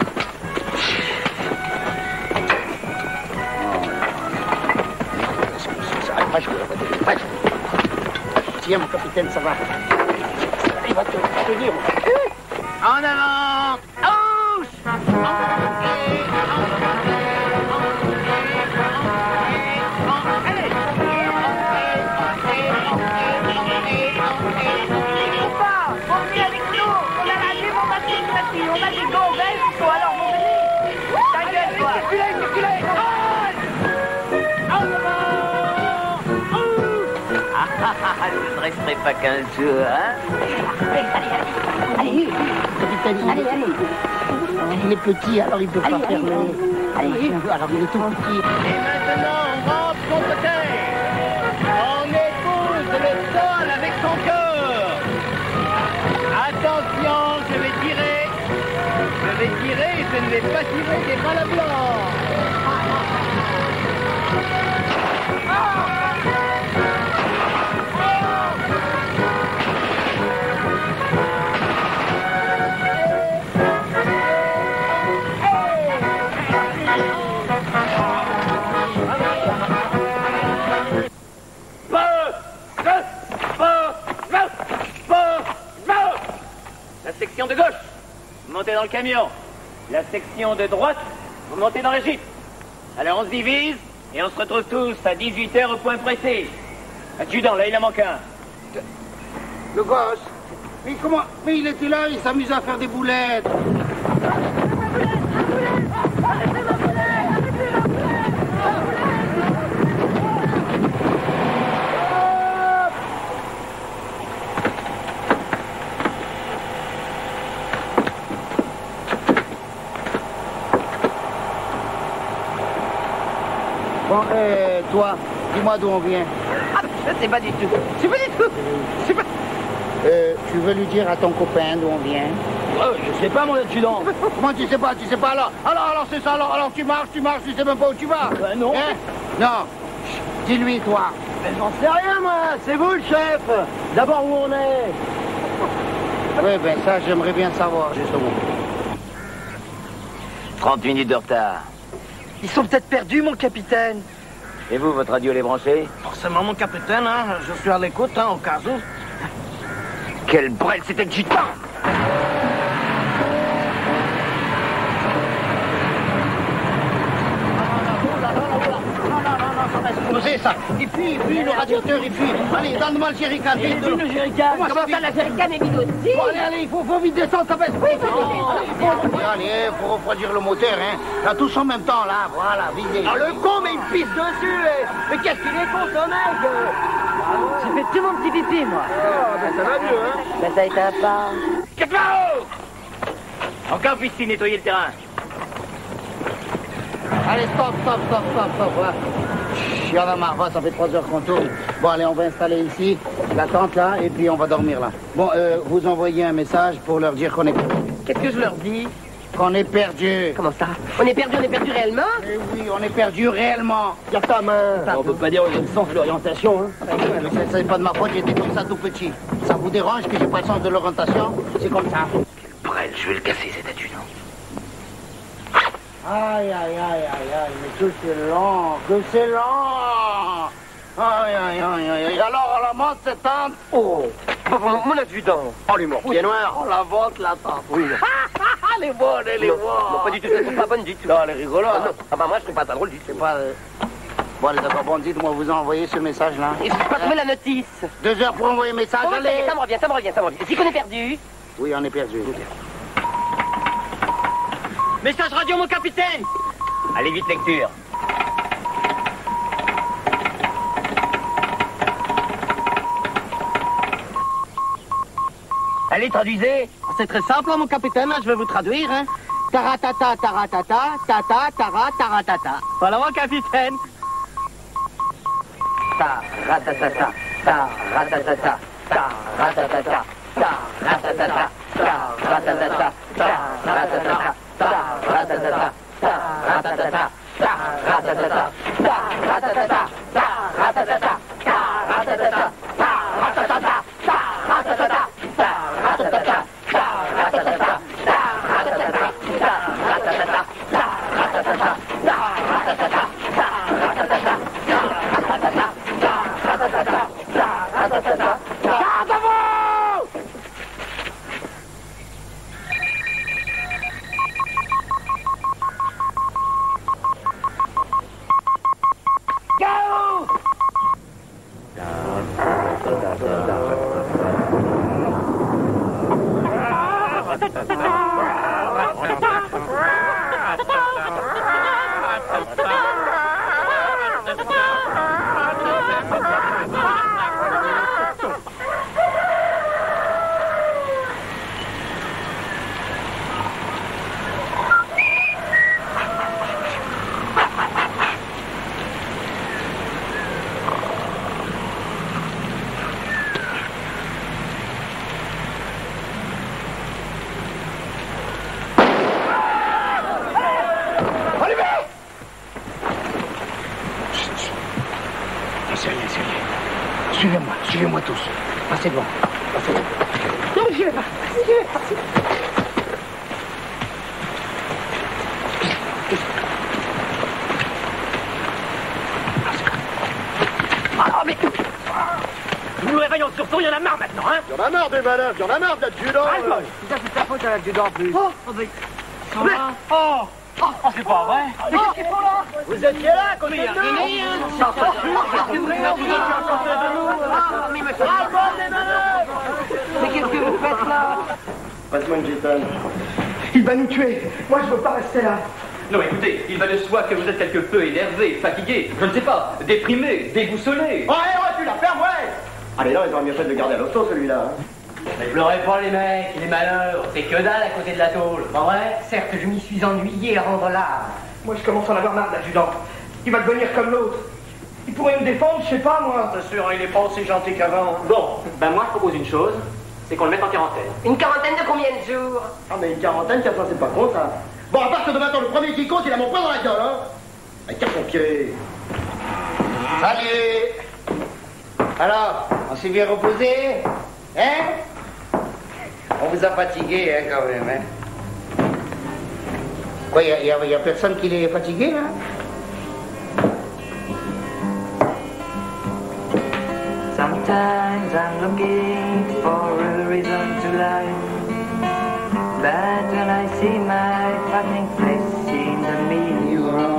Tiens, mon capitaine, ça va. Il va te dire. En avant. Je ne resterai pas 15 jours, hein? Allez, capitaine, il est petit, alors il peut pas fermer. Alors il est tout petit. Et maintenant, on rentre contre terre. On épouse le sol avec son cœur. Attention, je vais tirer. Je ne vais pas tirer des balles à blanc. La section de gauche, vous montez dans le camion. La section de droite, vous montez dans la Jeep. Alors on se divise et on se retrouve tous à 18h au point précis. Adjudant, là il en manque un. Le gosse. Mais comment? Mais il était là, il s'amusait à faire des boulettes. Bon, toi, dis-moi d'où on vient. Ah, je sais pas du tout. Je sais pas du tout. Je sais pas. Tu veux lui dire à ton copain d'où on vient? Je sais pas, mon adjudant. Comment tu sais pas alors c'est ça, alors tu marches, tu sais même pas où tu vas. Non. Hein? Non. Dis-lui, toi. Mais j'en sais rien, moi. C'est vous, le chef. D'abord, où on est? Oui, ben ça, j'aimerais bien savoir, justement. 30 minutes de retard. Ils sont peut-être perdus, mon capitaine. Et vous, votre radio, elle est branchée? Forcément, mon capitaine, hein. Je suis à l'écoute, hein, au cas où. Quel brel, c'était le gitan! C'est ça. Et puis le radiateur, il fuit. Allez, donne-moi le jerrycan. Et puis le jerrycan. Comment ça, la jerrycan est vide aussi? Bon, allez, il faut vite descendre, ça baisse. Allez, il faut refroidir le moteur, hein. Là, tous en même temps, là, voilà, visez. Ah, le con, mais il pisse dessus, mais qu'est-ce qu'il est con, ce mec? J'ai fait tout mon petit pipi, moi. Ah, ben ça va mieux, hein. Ben ça a été un pas. Qu'est-ce que encore puisse-t-il nettoyer le terrain? Allez, stop. Voilà. suis à la marva, ça fait 3 heures qu'on tourne. Bon, allez, on va installer ici, la tente là, et puis on va dormir là. Bon, vous envoyez un message pour leur dire qu'on est... Qu'est-ce que je leur dis? Qu'on est perdu. Comment ça? On est perdu réellement? Eh oui, on est perdu réellement. Y'a ta main. On peut pas dire que j'ai le sens de l'orientation, hein. Mais c'est pas de ma faute, j'étais comme ça tout petit. Ça vous dérange que j'ai pas le sens de l'orientation? C'est comme ça. Brel, je vais le casser cet adjudant. Aïe, aïe, aïe, aïe, aïe, mais que c'est lent, que c'est lent. Aïe, aïe, aïe, aïe, alors on la monte cette tente. Oh, mon adjudant. Oh, l'humour pied noir. On la monte la tente. Oui. Elle est bonne, elle est bonne. Non, pas du tout, c'est pas bonne du tout. Non, elle est rigolote. Ah, non. Ah bah moi, je trouve pas ça drôle du tout. C'est pas... Bon, allez, d'accord, bon, dites-moi, vous envoyez ce message-là. Et je peux pas trouver la notice. 2 heures pour envoyer un message, Oh, allez. ça me revient, ça me revient, ça me revient. C'est qu'on est perdu. Oui, on est perdu. Message radio, mon capitaine. Allez, vite, lecture. Allez, traduisez. C'est très simple, mon capitaine, là, je vais vous traduire, hein. Taratata, taratata, tata, tara, taratata. Voilà, mon capitaine. Taratata, taratata, taratata, taratata, taratata, taratata, taratata, taratata, taratata, taratata, taratata, taratata, Suivez-moi, suivez-moi tous. Passez devant. Passez devant. Non, j'y vais pas. J'y vais pas. Ah, mais... Nous nous réveillons surtout, il y en a marre maintenant, hein. Il y en a marre des manœuvres, il y en a marre de l'adjudant. Ça, c'est ta faute à l'adjudant en plus. Oh, c'est pas vrai. Mais qu'est-ce qu'ils font là? Vous étiez là, à côté de nous. Mais qu'est-ce que vous faites là? Passe-moi une gitane. Il va nous tuer. Moi, je veux pas rester là. Non, écoutez, il va de soi que vous êtes quelque peu énervé, fatigué, je ne sais pas, déprimé, déboussolé. Ouais, tu la fermes, ouais. Allez, là, ils auraient mieux fait de le garder à l'hosto, celui-là. Mais pleurez pas les mecs, il est malheur, c'est que dalle à côté de la tôle, pas vrai? Certes, je m'y suis ennuyé à rendre l'art. Moi, je commence à en avoir marre, l'adjudant. Il va devenir comme l'autre. Il pourrait me défendre, je sais pas, moi. C'est sûr, il est pas aussi gentil qu'avant. Bon, ben moi je propose une chose, c'est qu'on le mette en quarantaine. Une quarantaine de combien de jours? Ah, mais une quarantaine, ça, c'est pas con, ça. Bon, à partir de maintenant, le premier qui compte, il a mon poing dans la gueule, hein. Allez, tire ton pied. Salut. Alors, on s'est bien reposé? Hein? On vous a fatigué, hein, quand même, hein? Quoi, y a personne qui l'est fatigué, là? Sometimes I'm looking for a reason to lie. But when I see my fucking face in the mirror,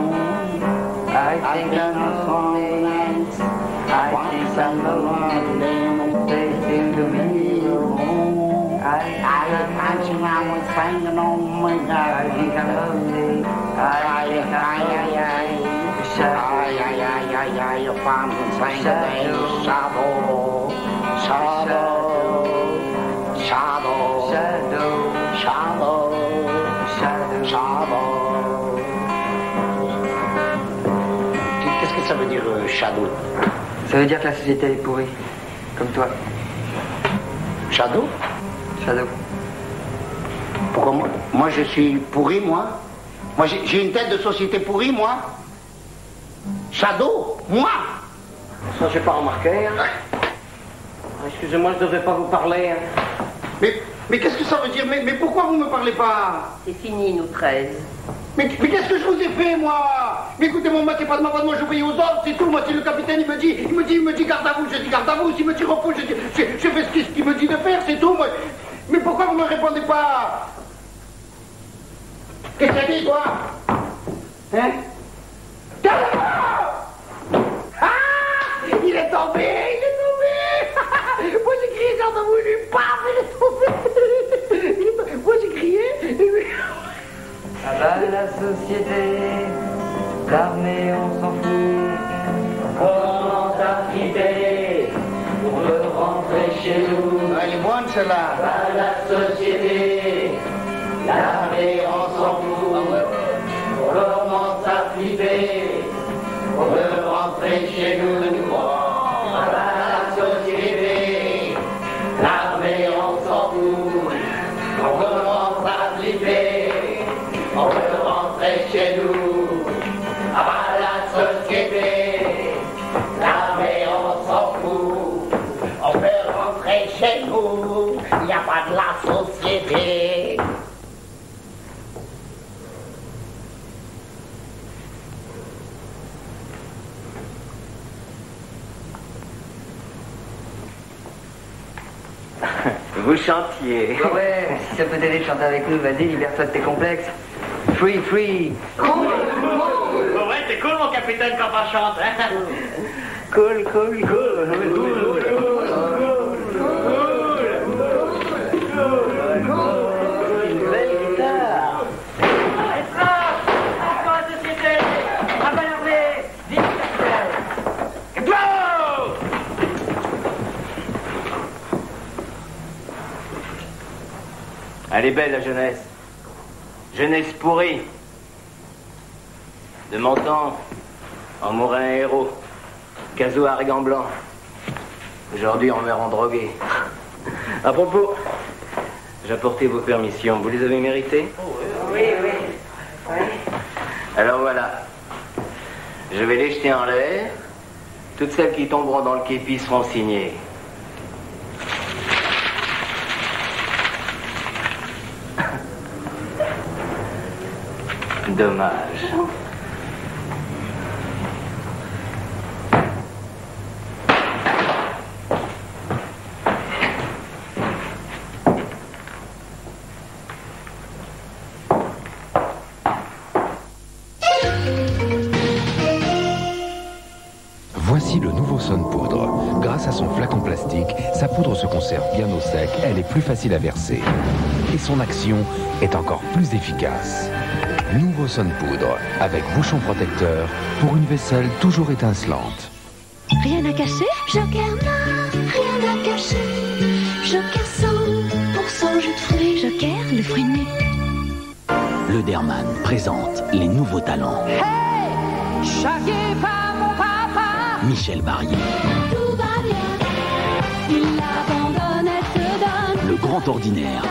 I think I'm alone. I think I'm alone. Face in the mirror. I think I'm lonely. I think I'm lonely. Qu'est-ce que ça veut dire, Shadow. Ça veut dire que la société est pourrie. Comme toi. Shadow? Shadow. Pourquoi moi je suis pourri, moi? Moi j'ai une tête de société pourrie, moi? Shadow? Moi? Ça, j'ai pas remarqué. Hein. Excusez-moi, je devais pas vous parler. Hein. Mais qu'est-ce que ça veut dire? Mais pourquoi vous me parlez pas? C'est fini, nous 13. Mais qu'est-ce que je vous ai fait, moi? Mais écoutez, mon mec, c'est pas de ma part, moi je obéis aux ordres, c'est tout. Moi, si le capitaine, il me dit garde à vous, je dis garde à vous. S'il me dit repos, je fais ce qu'il me dit de faire, c'est tout. Moi. Mais pourquoi vous me répondez pas? Qu'est-ce que t'as dit, toi? Hein? Ah! Il est tombé! Moi j'ai crié garde à vous, lui, paf, il est tombé! Moi j'ai crié, et lui... Ah bah la société, l'armée on s'en fout, on commence à flipper, on veut rentrer chez nous. Elle est bonne celle-là. Bah la société, l'armée on s'en fout, on commence à flipper, on veut rentrer chez nous. Bah la société, l'armée on s'en fout, on commence à flipper. On veut rentrer chez nous, ah bah la société, l'armée on s'en fout. On veut rentrer chez nous, il n'y a pas de la société. Vous chantiez. Ouais, si ça peut t'aider de chanter avec nous, vas-y, libère-toi de tes complexes. Free, free. Cool, cool. Ouais, c'est cool mon capitaine quand on chante, hein. Cool, cool, cool. Une belle guitare. Elle est belle, la jeunesse. Jeunesse pourrie. De mon temps, on mourait un héros. Casoar et gants blancs. Aujourd'hui, on meurt en drogué. À propos, j'ai apporté vos permissions. Vous les avez méritées? Oui, oui. Alors voilà. Je vais les jeter en l'air. Toutes celles qui tomberont dans le képi seront signées. Dommage. Voici le nouveau Sun Poudre. Grâce à son flacon plastique, sa poudre se conserve bien au sec, elle est plus facile à verser. Et son action est encore plus efficace. Nouveau Sun Poudre, avec bouchon protecteur, pour une vaisselle toujours étincelante. Rien à cacher? Joker noir, rien à cacher. Joker 100% jus de fruits. Joker, le fruit né. Le Derman présente les nouveaux talents. Hey! Choqué par mon papa. Michel Barrier. Tout va bien. Il abandonne, elle se donne. Le Grand Ordinaire.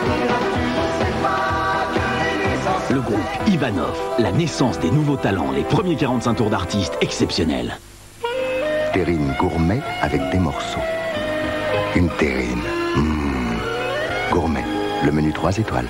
Le groupe Ivanov, la naissance des nouveaux talents, les premiers 45 tours d'artistes exceptionnels. Terrine gourmet avec des morceaux. Une terrine. Gourmet. Le menu 3 étoiles.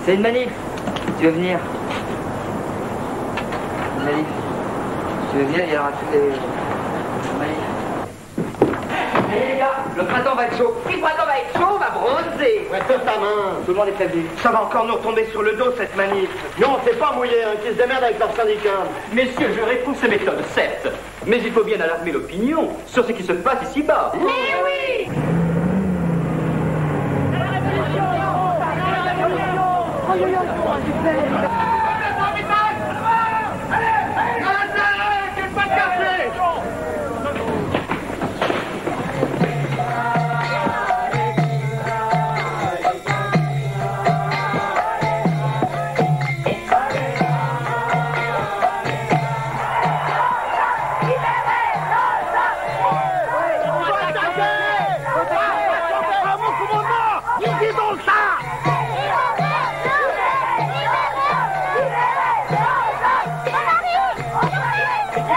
C'est une manif. Tu veux venir? Une manif. Tu veux venir, il y aura toutes les manifs. Allez les gars, le printemps va être chaud. Si le printemps va être chaud, on va bronzer. Ouais, donne ta main. Tout le monde est prévenu. Ça va encore nous retomber sur le dos, cette manif. Non, c'est pas mouillé, hein, qui se démerdent avec leur syndicat. Messieurs, je réprouve ces méthodes, certes. Mais il faut bien alarmer l'opinion sur ce qui se passe ici-bas. Mais oui!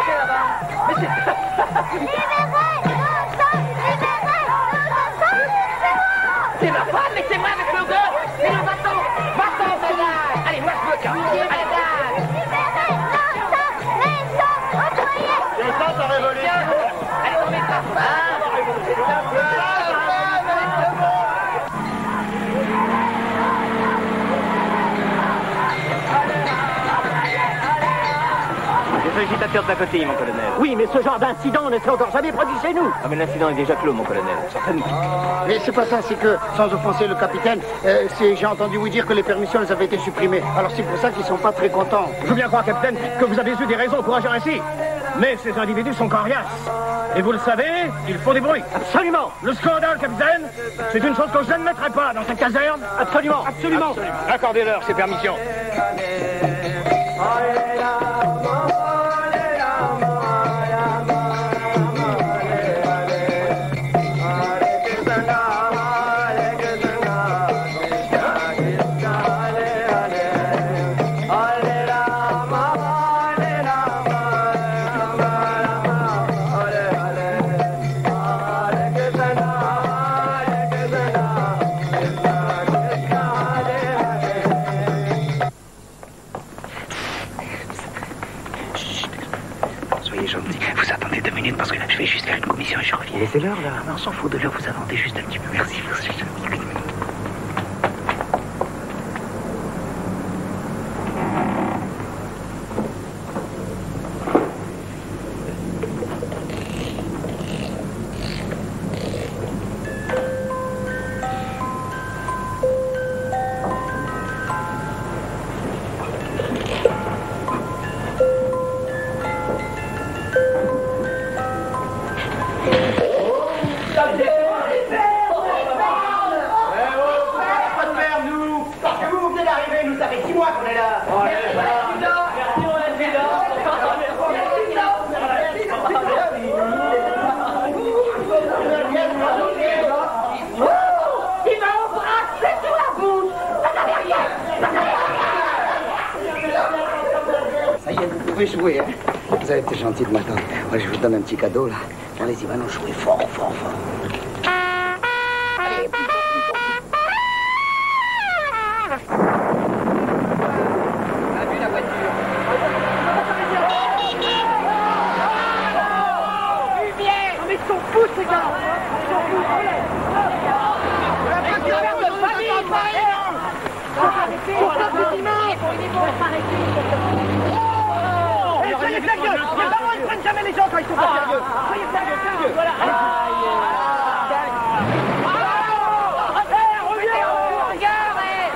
caché là-bas. Mais c'est... C'est ma femme, mais c'est moi avec le gars et le bâton. Bâton, madame. Allez, moi je bloque. Allez, Les sens en révolution. allez, on met ça. Félicitations de ta coquille, mon colonel. Oui, mais ce genre d'incident ne s'est encore jamais produit chez nous. Ah, mais l'incident est déjà clos, mon colonel. Certainement. Mais c'est pas ça, c'est que, sans offenser le capitaine, j'ai entendu vous dire que les permissions, elles avaient été supprimées. Alors c'est pour ça qu'ils sont pas très contents. Je veux bien croire, capitaine, que vous avez eu des raisons pour agir ainsi. Mais ces individus sont coriaces. Et vous le savez, ils font des bruits. Absolument. Le scandale, capitaine, c'est une chose que je n'admettrai pas dans cette caserne. Absolument. Absolument. Accordez-leur ces permissions. Parce que je vais juste faire une commission et je reviens. Laissez l'heure là. Non, on s'en fout de l'heure, vous attendez juste un petit peu. Merci. Jouer, hein. Vous avez été gentil de m'attendre. Moi, je vous donne un petit cadeau, là. Allez-y, va nous jouer fort. Allez, on a vu la voiture. Non mais ils sont fous, ces gars. Ils sont fous. Soyez sérieux! Les parents, ils prennent jamais les gens quand ils sont pas sérieux! Soyez sérieux! Voilà!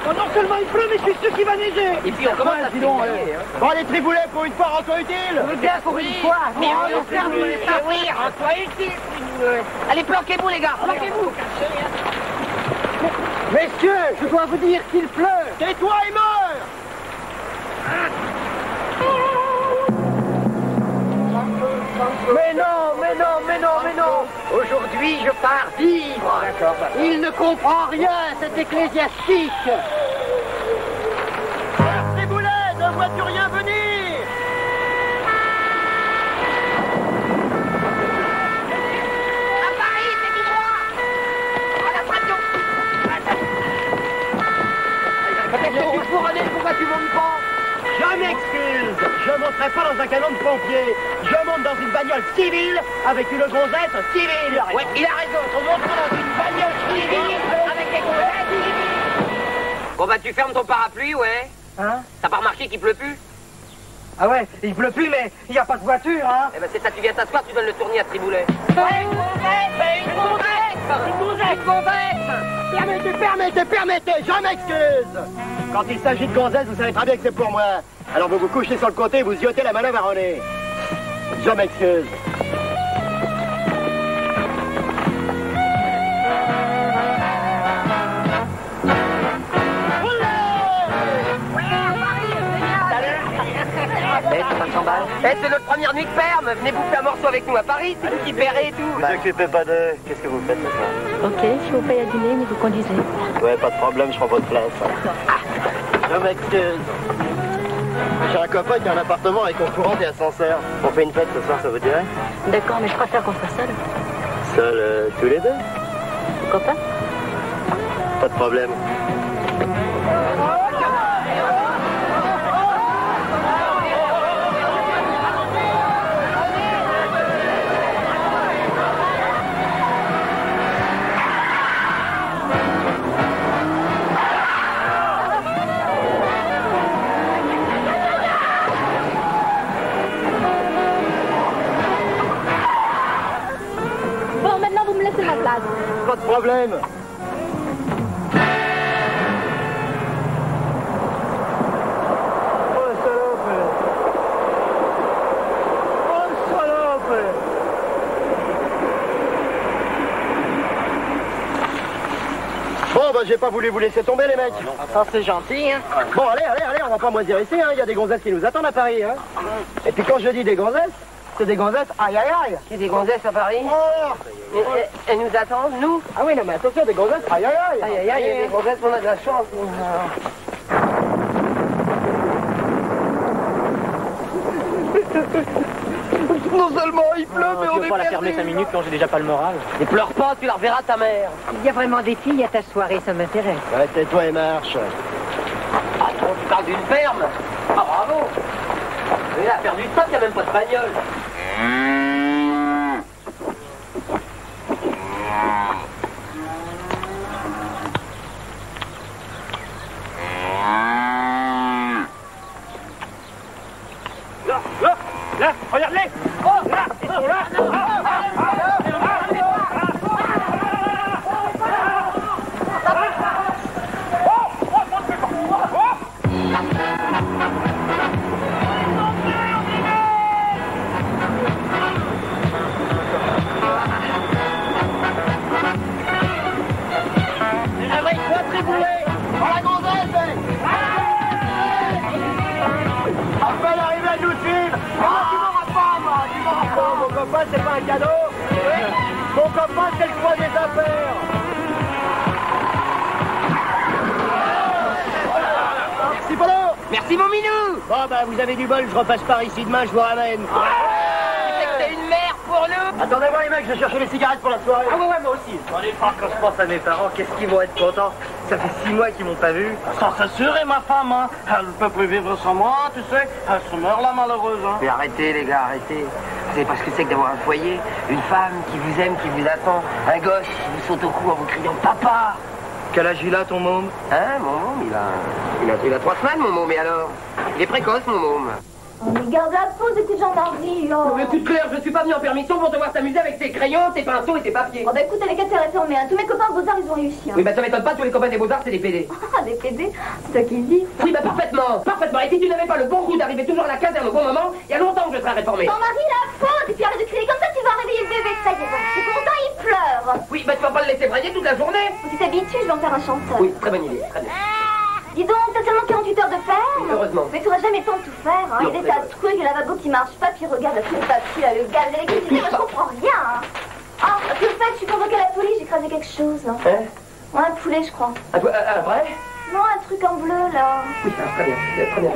Non seulement il pleut, mais je suis sûr qu'il va neiger! Et puis on commence à se réveiller, hein. Bon, les triboulets, pour une fois, rends-toi utile! Bien pour une fois! Mais on ferme les ça! Oui, rends-toi utile! Allez, planquez-vous, les gars! Planquez-vous! Messieurs, je dois vous dire qu'il pleut! Tais-toi et meurs! Mais non! Aujourd'hui, je pars vivre! D'accord. Il ne comprend rien, cet ecclésiastique! Triboulet, ne vois-tu rien venir? À Paris, c'est tout droit! À la station! Peut-être que pour aller, pourquoi tu montes pas? Je m'excuse. Je monterai pas dans un canon de pompier. Je monte dans une bagnole civile avec une gonzesse civile. Ouais, il a raison. On montera dans une bagnole civile avec des gonzesses civiles. Bon bah tu fermes ton parapluie, ouais. Hein? T'as pas remarqué qu'il pleut plus? Ah ouais, il pleut plus, mais il n'y a pas de voiture, hein? Eh ben c'est ça, tu viens t'asseoir, tu donnes le tournis à Triboulet. Une gonzesse! Permettez, je m'excuse. Quand il s'agit de gonzesse, vous savez très bien que c'est pour moi. Alors vous vous couchez sur le côté et vous ziotez la manœuvre à René. Je m'excuse. C'est notre première nuit de perme. Venez bouffer un morceau avec nous à Paris, c'est vous qui paierez et tout. Vous occupez pas d'eux. Qu'est-ce que vous faites ce soir? Ok, je vous paye à dîner, mais vous conduisez. Ouais, pas de problème, je prends votre place. Je m'excuse. J'ai un copain qui a un appartement avec eau courante et ascenseur. On fait une fête ce soir, ça vous dirait? D'accord, mais je préfère qu'on soit seul. Seuls tous les deux? Copain? Pas de problème. Bon, maintenant vous me laissez ma place. Pas de problème. Bon, bah, j'ai pas voulu vous laisser tomber, les mecs. Ça, c'est gentil, hein. Bon, allez, on va pas moisir ici, hein. Il y a des gonzesses qui nous attendent à Paris, hein. Et puis quand je dis des gonzesses, c'est des gonzesses, aïe, aïe, aïe. Il y a des gonzesses à Paris. Oh. Elles nous attendent, nous. Ah oui, non, mais attention, des gonzesses, aïe, aïe, aïe. Aïe, aïe, aïe, il y a des gonzesses, on a de la chance. Non seulement il pleut, mais on est pas la fermer 5 minutes quand j'ai déjà pas le moral. Ne pleure pas, tu la reverras ta mère. Il y a vraiment des filles à ta soirée, ça m'intéresse. Ouais, tais-toi et marche. Attends, tu parles d'une ferme. Ah, bravo. Mais là, faire du stock, il n'y a même pas de bagnole. Là, regarde-les. Oh, là, ils sont là. Mon copain, c'est pas un cadeau. Mon copain, c'est le choix des affaires. Merci, Polo. Merci, mon minou. Bon, bah, vous avez du bol, je repasse par ici demain, je vous ramène. C'est que t'es une mère pour nous. Attendez-moi, les mecs, je vais chercher les cigarettes pour la soirée. Ah ouais, moi aussi. Quand je pense à mes parents, qu'est-ce qu'ils vont être contents. Ça fait 6 mois qu'ils m'ont pas vu. Sans s'assurer, ma femme, hein. Elle peut plus vivre sans moi, tu sais. Elle se meurt, la malheureuse, hein. Mais arrêtez, les gars, arrêtez. Vous savez pas ce que c'est que d'avoir un foyer, une femme qui vous aime, qui vous attend, un gosse qui vous saute au cou en vous criant « Papa !» Quel âge il a, ton môme? Hein, mon môme, il a 3 semaines, mon môme, et alors? Il est précoce, mon môme. Oh, mais garde la pause, écoute Jean-Marie, oh. Mais écoute Claire, je suis pas venu en permission pour te voir t'amuser avec tes crayons, tes pinceaux et tes papiers. Oh bah écoute, les 4 c'est réformé, hein. Tous mes copains Beaux-Arts, ils ont réussi, hein. Oui, bah ça m'étonne pas, tous les copains des Beaux-Arts, c'est des PD. Ah, des PD, c'est toi qui le dis. Oui, bah parfaitement. Et si tu n'avais pas le bon goût d'arriver toujours à la caserne au bon moment, il y a longtemps que je serais réformé. Jean-Marie, la faute. Et puis arrête de crier comme ça, tu vas réveiller le bébé, ça y est. Je suis content, il pleure. Oui, bah tu vas pas le laisser brailler toute la journée. Faut que tu t'habitues, je vais en faire un chanteur. Oui, très bonne idée, très bien. Dis donc, t'as seulement 48 heures de ferme. Oui, heureusement. Mais tu n'auras jamais le temps de tout faire, hein. Non, Il y a des tas de trucs, le lavabo qui marche pas, puis regarde la truc de papier, là, le gaz, l'électricité, moi je comprends rien, hein. Ah, puis au fait, je suis convoquée à la police, j'ai écrasé quelque chose, hein. Hein? Ouais, un poulet, je crois. Un vrai? Non, un truc en bleu, là. Oui, très bien, très bien.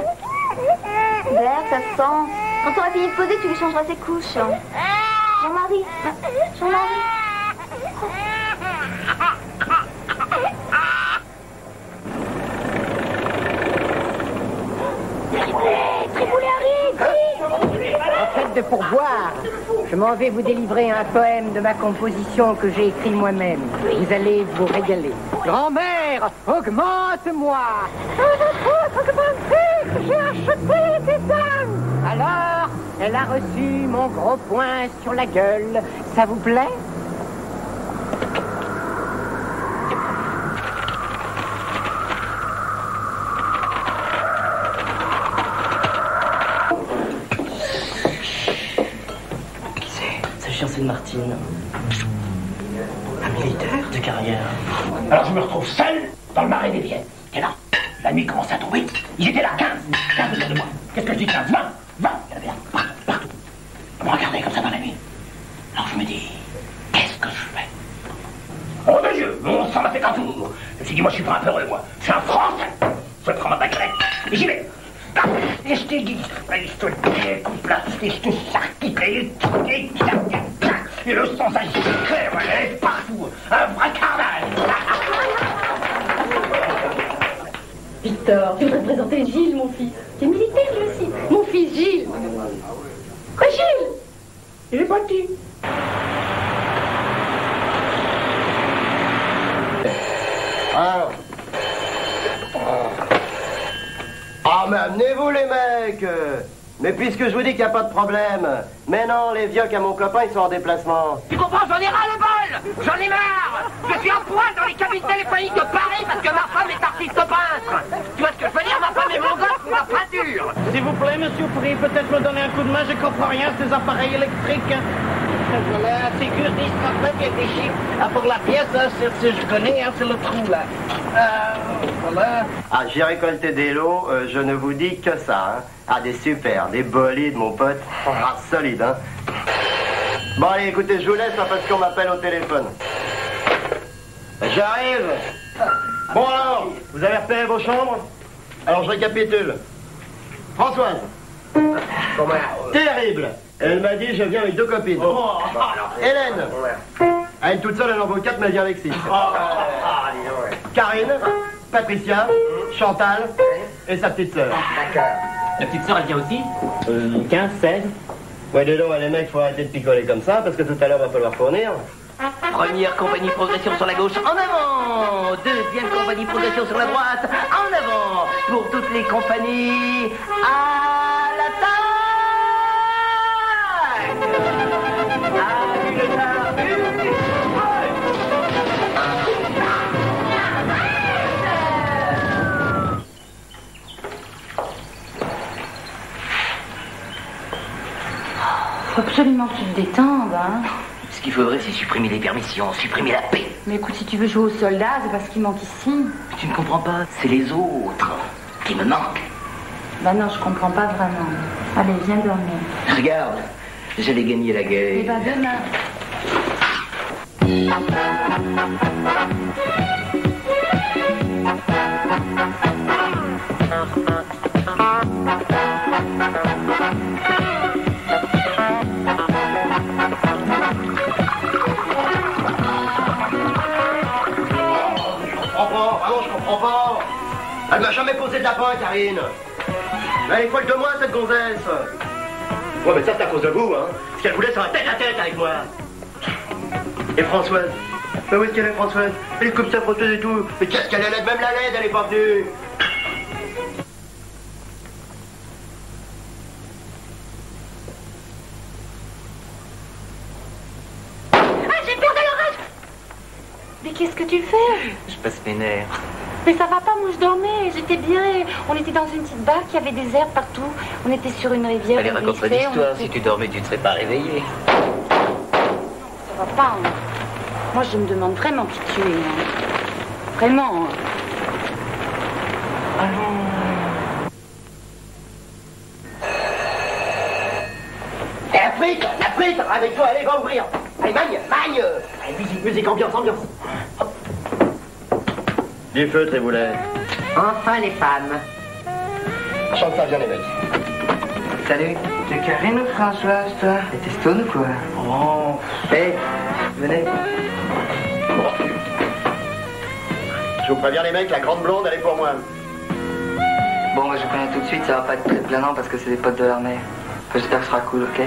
Vert, ça sent. Quand on a fini de poser, tu lui changeras ses couches. Hein. Jean-Marie. Jean-Marie. Triboulet arrive. En fait de pourboire, je m'en vais vous délivrer un poème de ma composition que j'ai écrit moi-même. Vous allez vous régaler. Grand-mère, augmente-moi. J'ai acheté des âmes. Alors, elle a reçu mon gros poing sur la gueule. Ça vous plaît? C'est Martine. Un militaire de carrière. Alors je me retrouve seul dans le marais des Viennes. Et là, la nuit commence à tomber. Ils étaient là, 15 autour de moi. Qu'est-ce que je dis, 15, 20, il y en avait là, partout. Je me regardais comme ça dans la nuit. Alors je me dis, qu'est-ce que je fais? Oh de Dieu, mon sang m'a fait un tour. Je me suis dit, moi je suis pas un peureux, moi. Je suis un Français. Je prends ma baguette et j'y vais. Et je t'ai dit, je te découpe là, et je te charcute, et le sang ça crève, elle est partout, un vrai carnage. Victor, tu voudrais présenter Gilles, mon fils. Tu es militaire, lui aussi. Mon fils Gilles. Quoi, Gilles? Il est parti. Ah, mais amenez-vous les mecs. Mais puisque je vous dis qu'il n'y a pas de problème. Mais non, les vieux qu'à mon copain, ils sont en déplacement. Tu comprends, j'en ai ras le bol. J'en ai marre. Je suis en poil dans les cabines téléphoniques de Paris parce que ma femme est artiste peintre. Tu vois ce que je veux dire? Ma femme est mon gosse pour la peinture. S'il vous plaît, monsieur, pourriez peut-être me donner un coup de main? Je comprends rien à ces appareils électriques. Voilà, sécurité, ça fait quelque chose. Ah, pour la pièce, hein, c'est je connais, hein, c'est le trou, là. Voilà. Ah, j'ai récolté des lots, je ne vous dis que ça, hein. Ah, des super, des bolides, mon pote. Ah, solide, hein. Bon, allez, écoutez, je vous laisse, hein, parce qu'on m'appelle au téléphone. J'arrive. Bon, alors, vous avez repéré vos chambres? Alors, je récapitule. Françoise. Terrible. Elle m'a dit, je viens avec 2 copines. Bon. Hélène. Elle toute seule, elle en vaut 4, mais elle vient avec 6. Karine, Patricia, Chantal et sa petite sœur. D'accord. La petite sœur, elle vient aussi 15, 16. Ouais, dis donc, les mecs, faut arrêter de picoler comme ça, parce que tout à l'heure, va falloir fournir. Première compagnie progression sur la gauche, en avant. Deuxième compagnie progression sur la droite, en avant. Pour toutes les compagnies, à l'attaque. À une tard, Faut absolument que tu te détendes, hein. Ce qu'il faudrait, c'est supprimer les permissions, supprimer la paix. Mais écoute, si tu veux jouer aux soldats, c'est parce qu'il manque ici. Tu ne comprends pas, c'est les autres qui me manquent. Bah non, je comprends pas vraiment. Allez, viens dormir. Regarde, j'allais gagner la guerre. Et bah demain. Je comprends pas. Elle m'a jamais posé de lapin, Karine. Elle est folle de moi, cette gonzesse. Ouais, mais ça, c'est à cause de vous, hein. Ce qu'elle voulait, c'est un tête-à-tête avec moi. Et Françoise? Mais où est-ce qu'elle est, Françoise? Elle est comme ça, proteuse et tout. Mais qu'est-ce qu'elle est laide? Même la laide, elle est pas venue. Ah, j'ai peur de l'orage! Mais qu'est-ce que tu fais? Je passe mes nerfs. Mais ça va pas, moi je dormais, j'étais bien. On était dans une petite barque, il y avait des herbes partout. On était sur une rivière. Allez, raconte-moi l'histoire. Si tu dormais, tu ne serais pas réveillé. Ça va pas. Hein. Moi je me demande vraiment qui tu es. Hein. Vraiment. Et la frite, avec toi, allez, va ouvrir. Allez, magne. Allez, musique, ambiance. Du feu, Triboulet. Enfin les femmes. Chante ça bien, les mecs. Salut. T'es Karine ou Françoise, toi? T'es stone ou quoi? Oh. Hé, venez. Je vous préviens, les mecs, la grande blonde, elle est pour moi. Bon, moi je préviens tout de suite, ça va pas être très planant parce que c'est des potes de l'armée. J'espère que ce sera cool, ok?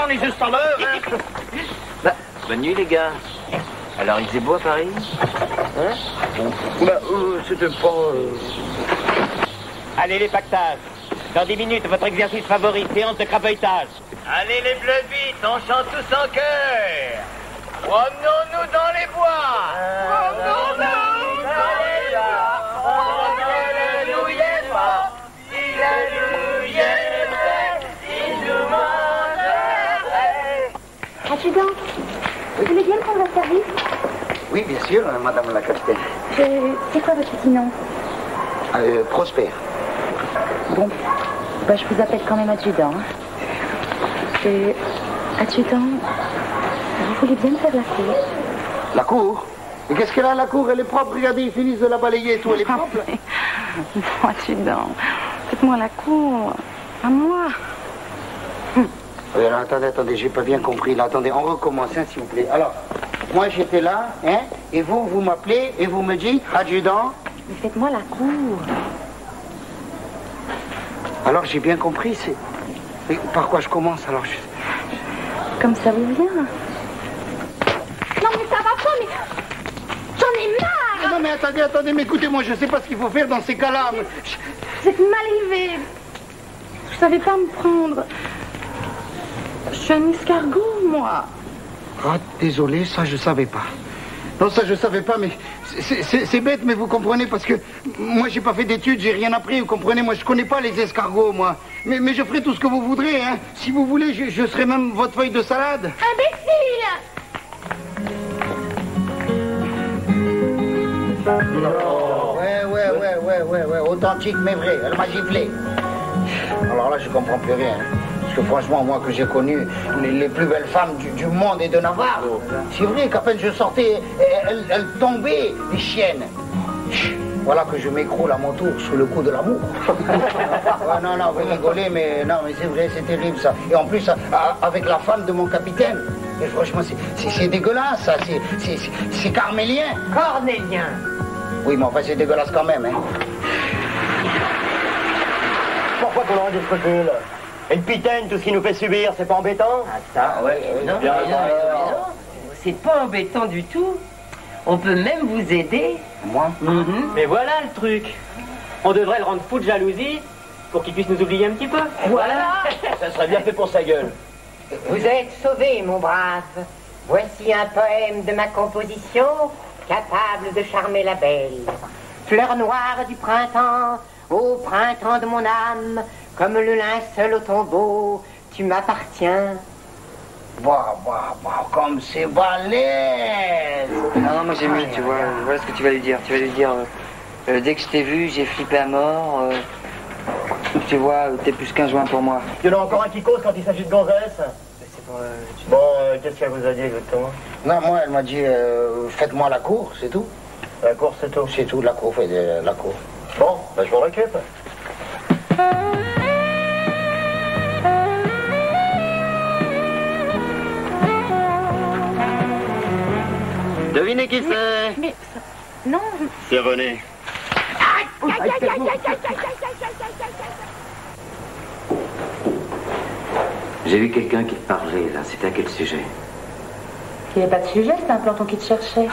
On est juste à l'heure, hein. Bonne nuit, les gars. Alors, il faisait beau à Paris? Hein? Bah, c'était pas... Allez, les pactages. Dans 10 minutes, votre exercice favori, séance de crapahutage. Allez les bleus vite, on chante tous en chœur. Promenons-nous dans les bois. Promenons-nous dans les bois. On ne le nouillait pas. Il le nouillait, il nous mangerait. Adjudant, vous voulez bien prendre un service? Oui, bien sûr, madame la capitaine. C'est quoi votre petit nom? Prosper. Bon, bah, je vous appelle quand même adjudant. Adjudant, vous voulez bien me faire la cour? La cour? Et qu'est-ce qu'elle a à la cour? Elle est propre, regardez, ils finissent de la balayer et tout, elle est propre. Moi, adjudant, faites-moi la cour. À moi. Oui, alors attendez, j'ai pas bien compris. Là, attendez, on recommence, hein, s'il vous plaît. Alors, moi j'étais là, hein, et vous m'appelez et vous me dites, adjudant. Mais faites-moi la cour. Alors j'ai bien compris, c'est... Mais par quoi je commence alors? Comme ça vous vient. Non mais ça va pas, mais... J'en ai marre. Non mais attendez, mais écoutez, moi je sais pas ce qu'il faut faire dans ces cas-là. Vous êtes mal élevé. Vous savez pas me prendre. Je suis un escargot, moi. Ah, désolé, ça je savais pas. Non, ça je savais pas, mais c'est bête, mais vous comprenez, parce que moi j'ai pas fait d'études, j'ai rien appris, vous comprenez, moi je connais pas les escargots, moi. Mais je ferai tout ce que vous voudrez, hein. Si vous voulez, je serai même votre feuille de salade. Imbécile! Ouais, authentique mais vrai, elle m'a giflé. Alors là, je comprends plus rien. Parce que franchement, moi que j'ai connu les plus belles femmes du monde et de Navarre, c'est vrai qu'à peine je sortais, elles tombaient, les chiennes. Voilà que je m'écroule à mon tour sous le coup de l'amour. Ouais, non, vous rigolez, mais c'est vrai, c'est terrible ça. Et en plus, avec la femme de mon capitaine. Et franchement, c'est dégueulasse, ça. C'est carmélien. Cornélien. Oui, mais enfin, c'est dégueulasse quand même, hein. Pourquoi qu'on l'aurait de ce côté, là? Et le pitaine, tout ce qu'il nous fait subir, c'est pas embêtant? Ah, ça, ouais. Non, c'est pas embêtant du tout. On peut même vous aider. Moi? Mais voilà le truc. On devrait le rendre fou de jalousie pour qu'il puisse nous oublier un petit peu. Voilà. Ça serait bien fait pour sa gueule. Vous êtes sauvé, mon brave. Voici un poème de ma composition, capable de charmer la belle. Fleur noire du printemps, ô printemps de mon âme, comme le linceul au tombeau, tu m'appartiens. Bah, comme c'est balèze. Non, moi j'ai mis, tu vois, voilà ce que tu vas lui dire. Tu vas lui dire, dès que je t'ai vu, j'ai flippé à mort. Tu vois, t'es plus qu'un joint pour moi. Il y en a encore un qui cause quand il s'agit de gonzesse. Bon, qu'est-ce qu'elle vous a dit exactement? Non, moi, elle m'a dit, faites-moi la cour, c'est tout. La cour, c'est tout? C'est tout, la cour, la cour. Bon, je m'en occupe. Devinez qui c'est? Mais... Non. C'est René. J'ai vu quelqu'un qui te parlait, là. C'était à quel sujet? Il n'y avait pas de sujet, c'était un planton qui te cherchait.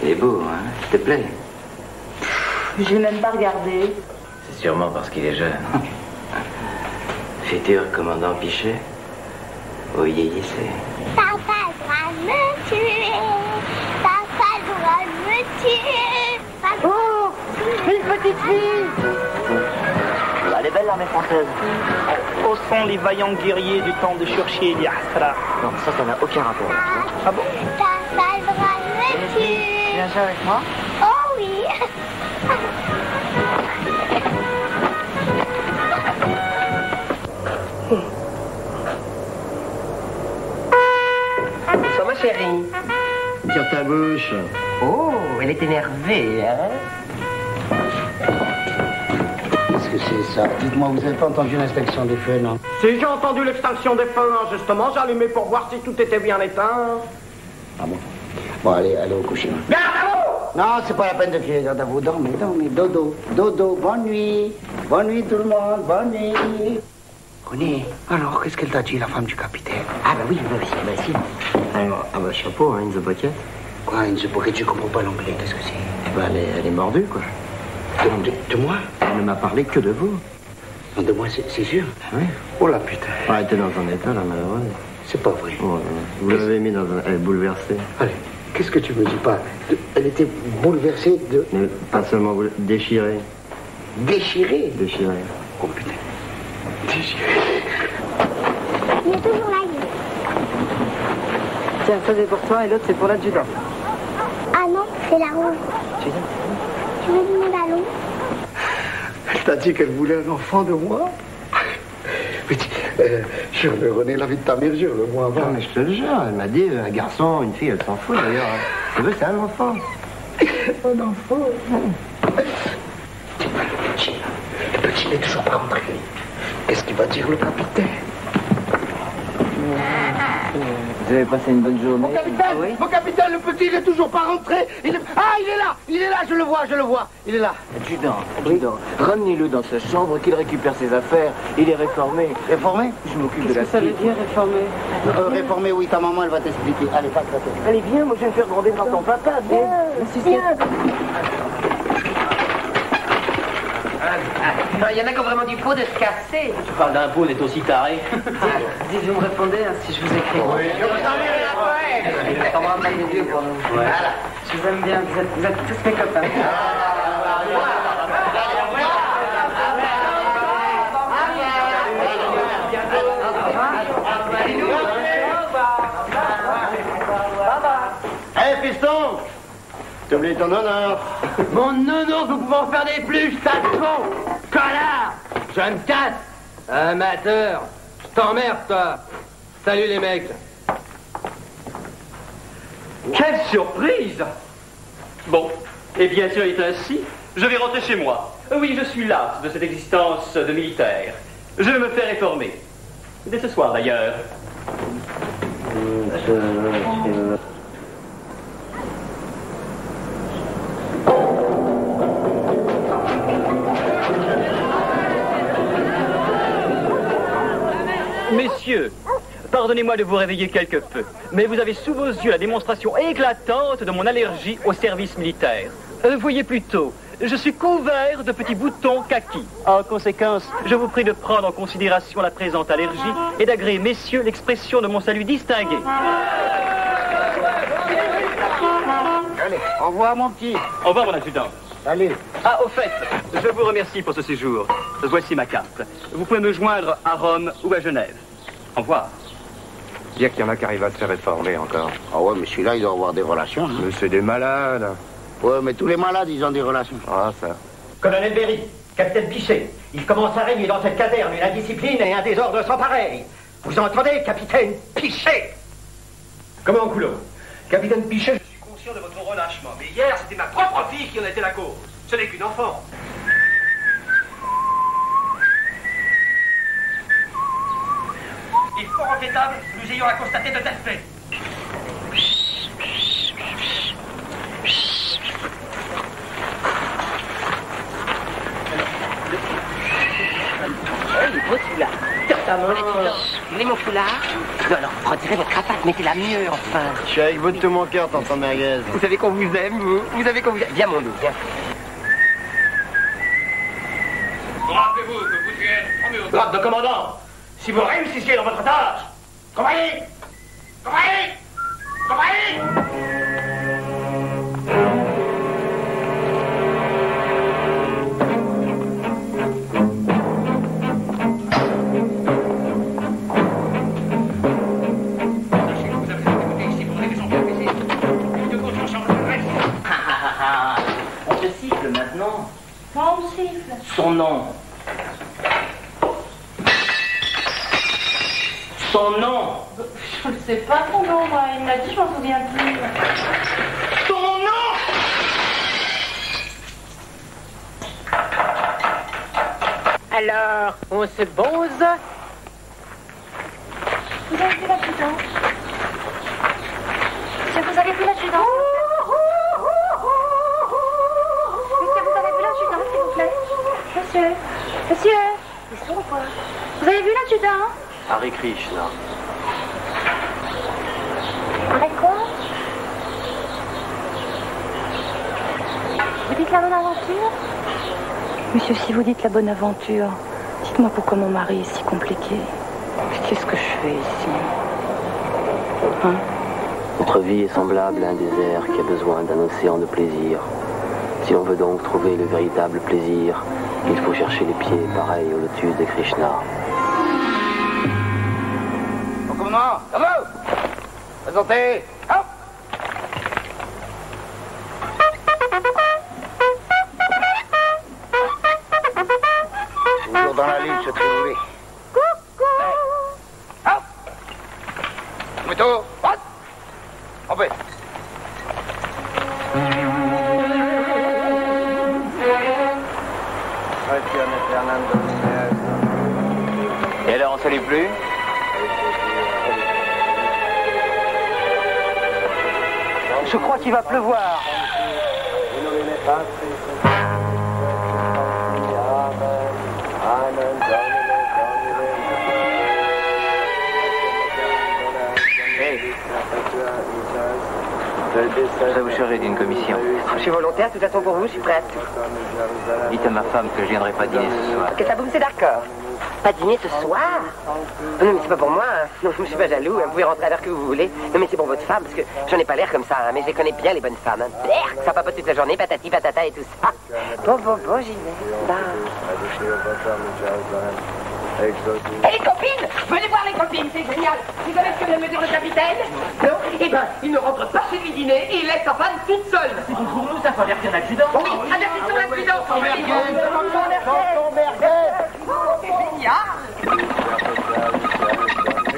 Il est beau, hein? Il te plaît? Je l'ai même pas regardé. C'est sûrement parce qu'il est jeune. Futur commandant Pichet? Au vieillissez. Papa doit me tuer. Papa doit me tuer. Papa... Oh, une petite fille. Elle est belle l'armée française. Au son les vaillants guerriers du temps de Churchill et Astra. Non, ça n'a aucun rapport. Ah bon? Papa doit me tuer. Viens jouer avec moi? Oh oui. Ça va, chérie? Tire ta bouche. Oh, elle est énervée, hein? Qu'est-ce que c'est ça? Dites-moi, vous n'avez pas entendu l'inspection des feux, non? Si j'ai entendu l'extinction des feux, justement, j'allumais pour voir si tout était bien éteint. Ah bon? Bon, allez au coucher. Garde à vous! Non, c'est pas la peine de crier garde à vous. Dormez, dodo, bonne nuit. Bonne nuit tout le monde, bonne nuit. René, alors, qu'est-ce qu'elle t'a dit, la femme du capitaine? Ah bah oui, si. Alors, chapeau, hein, une boquette. Quoi, une boquette? Je comprends pas l'anglais, qu'est-ce que c'est? Bah, elle est mordue, quoi. De moi? Elle ne m'a parlé que de vous. Non, de moi, c'est sûr? Oui. Oh la putain. Ah, elle était dans un état, là, malheureuse. C'est pas vrai. Oh, vous l'avez mis dans un... Elle est bouleversée. Allez, qu'est-ce que tu me dis pas? Elle était bouleversée de... Mais pas seulement déchirée. Déchirée? Déchirée. Oh putain. Déchirée. Il est toujours là, il est. Tiens, ça c'est pour toi et l'autre c'est pour l'adjudant. Ah non, c'est la rose. Tu veux du ballon? Elle t'a dit qu'elle voulait un enfant de moi? petit, René, la vie de ta mère, jure-le moi avant. Non, mais je te le jure, elle m'a dit, un garçon, une fille, elle s'en fout d'ailleurs. Tu veux, c'est un enfant. Un enfant. Le petit n'est toujours pas rentré. Qu'est-ce qu'il va dire le capitaine? Vous avez passé une bonne journée? Mon capitaine, le petit, il est toujours pas rentré. Ah, il est là, je le vois, il est là. Adjudant, ramenez-le dans sa chambre, qu'il récupère ses affaires. Il est réformé. Réformé? Je m'occupe de la Ça veut suite. dire réformer? Réformé, oui, ta maman, elle va t'expliquer. Allez, passe la tête. Allez, viens, moi je vais me faire gronder par ton papa. Viens. Il y en a qui ont vraiment du pot de se casser. Tu parles d'un pot, d'être aussi taré. Dites, vous me répondez hein, si je vous écris. Oui, Ça me rappelle des vieux pour nous. Voilà. Je vous aime bien, vous êtes tous mes copains. Hé, fiston! T'as oublié ton honneur. Mon nounours, vous pouvez en faire des pluches, tas de con! Connard! Je me casse! Amateur! Je t'emmerde, toi! Salut, les mecs! Quelle surprise! Bon, et bien sûr, il est ainsi. Je vais rentrer chez moi. Oui, je suis las de cette existence de militaire. Je vais me faire réformer. Dès ce soir, d'ailleurs. Messieurs, pardonnez-moi de vous réveiller quelque peu, mais vous avez sous vos yeux la démonstration éclatante de mon allergie au service militaire. Voyez plutôt, je suis couvert de petits boutons kaki. En conséquence, je vous prie de prendre en considération la présente allergie et d'agréer, messieurs, l'expression de mon salut distingué. Allez, au revoir, mon petit. Au revoir, mon adjudant. Allez. Ah, au fait, je vous remercie pour ce séjour. Voici ma carte. Vous pouvez me joindre à Rome ou à Genève. Au revoir. Dire qu'il y en a qui arrivent à se faire réformer encore. Ah ouais, mais celui-là, il doit avoir des relations. Hein. Mais c'est des malades. Ouais, mais tous les malades, ils ont des relations. Ah, ça. Colonel Berry, capitaine Pichet, il commence à régner dans cette caserne une indiscipline et un désordre sans pareil. Vous entendez, capitaine Pichet? Comment, Coulot? Capitaine Pichet, je suis conscient de votre relâchement, mais hier, c'était ma propre fille qui en était la cause. Ce n'est qu'une enfant. Il est fort regrettable que nous ayons à constater de tels faits. Il est beau celui-là. Vous voulez mon foulard? Non, alors, retirez votre cravate, mettez-la mieux, enfin. Je suis avec vous de tout mon cœur, tonton Merguez. Vous savez qu'on vous aime, vous? Vous savez qu'on vous aime. Viens, mon loup, viens. Rappelez-vous que vous êtes au grade de commandant. Si vous réussissiez dans votre tâche, comprenez? Comprenez? Comprenez? On te siffle maintenant. Moi, on me siffle. Son nom. Son nom. Je ne sais pas son nom, moi. Il m'a dit, je m'en souviens plus. Ton nom! Alors, on se pose. Vous avez vu l'adjudant? Monsieur, vous avez vu l'adjudant? Monsieur, vous avez vu l'adjudant, s'il vous plaît? Monsieur, ils sont quoi? Vous avez vu l'adjudant? Hare Krishna. Avec quoi? Vous dites la bonne aventure? Monsieur, si vous dites la bonne aventure, dites-moi pourquoi mon mari est si compliqué. Qu'est-ce que je fais ici? Hein? Notre vie est semblable à un désert qui a besoin d'un océan de plaisir. Si l'on veut donc trouver le véritable plaisir, il faut chercher les pieds pareils au lotus de Krishna. Au commandement, bravo! Présentez! Hop! Toujours dans la ligne, ce triangulé. Coucou! plutôt. What? En fait. Et alors, on ne salue plus? Je crois qu'il va pleuvoir. Je vais vous charger d'une commission. Je suis volontaire, de toute façon pour vous, je suis prête. Dites à ma femme que je viendrai pas dîner ce soir. Que ça boum, c'est d'accord. Pas dîner ce soir? Non, mais c'est pas pour moi. Hein. Non, je suis pas jaloux. Hein. Vous pouvez rentrer à l'heure que vous voulez. Non, mais c'est pour votre femme, parce que j'en ai pas l'air comme ça. Hein. Mais je les connais bien, les bonnes femmes. Hein. Berk, ça papote toute la journée, patati, patata et tout ça. Bon, j'y vais. Bah. Et les copines! Venez voir les copines, c'est génial! Vous savez ce que vient de me dire le capitaine? Non? Eh ben, il ne rentre pas chez lui dîner et il laisse sa femme toute seule! C'est pour nous, ça faut avertir l'accident! Oui, avertissons l'accident! C'est génial!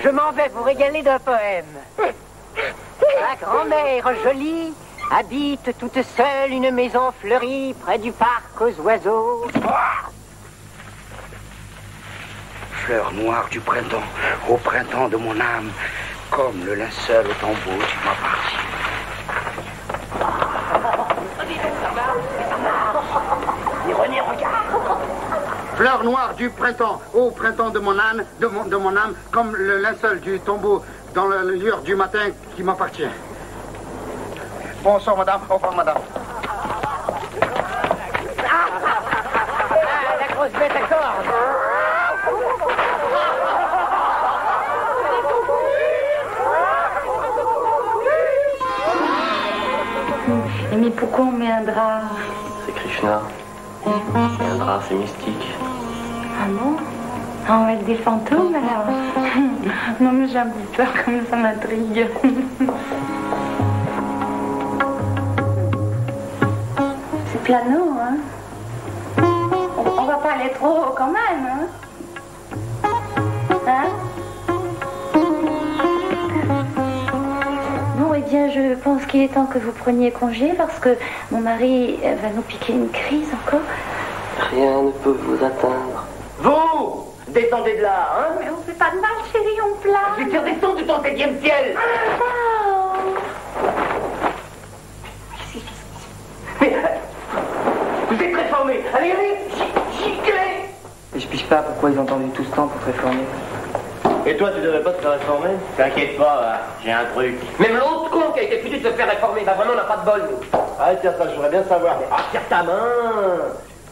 Je m'en vais vous régaler d'un poème. La grand-mère jolie habite toute seule une maison fleurie près du parc aux oiseaux. Fleur noire du printemps, au printemps de mon âme, comme le linceul au tombeau, tu m'appartiens. René, regarde! Fleur noire du printemps, au printemps de mon âme, de mon âme, comme le linceul du tombeau dans la lueur du matin qui m'appartient. Bonsoir madame, au revoir madame. La grosse bête à cordes. Mais pourquoi on met un drap? C'est Krishna. Et un drap, c'est mystique. Ah bon? On va être des fantômes alors? Non mais j'ai un peu peur, comme ça m'intrigue. C'est plano, hein? On va pas aller trop haut quand même, hein? Hein? Bon, eh bien, je pense qu'il est temps que vous preniez congé parce que mon mari va nous piquer une crise encore. Rien ne peut vous atteindre. Vous! Descendez de là, hein? Mais on fait pas de mal, chérie, on plane. Je vais te faire descendre de ton 7e ciel! Mais, vous êtes réformés! Allez, giclez! Et je piche pas pourquoi ils ont attendu tout ce temps pour te réformer. Et toi, tu devrais pas te faire réformer? T'inquiète pas, j'ai un truc. Même l'autre con qui a été foutu de se faire réformer, bah vraiment on n'a pas de bol, nous. Ah, tiens, ça, je voudrais bien savoir. Ah, tire ta main!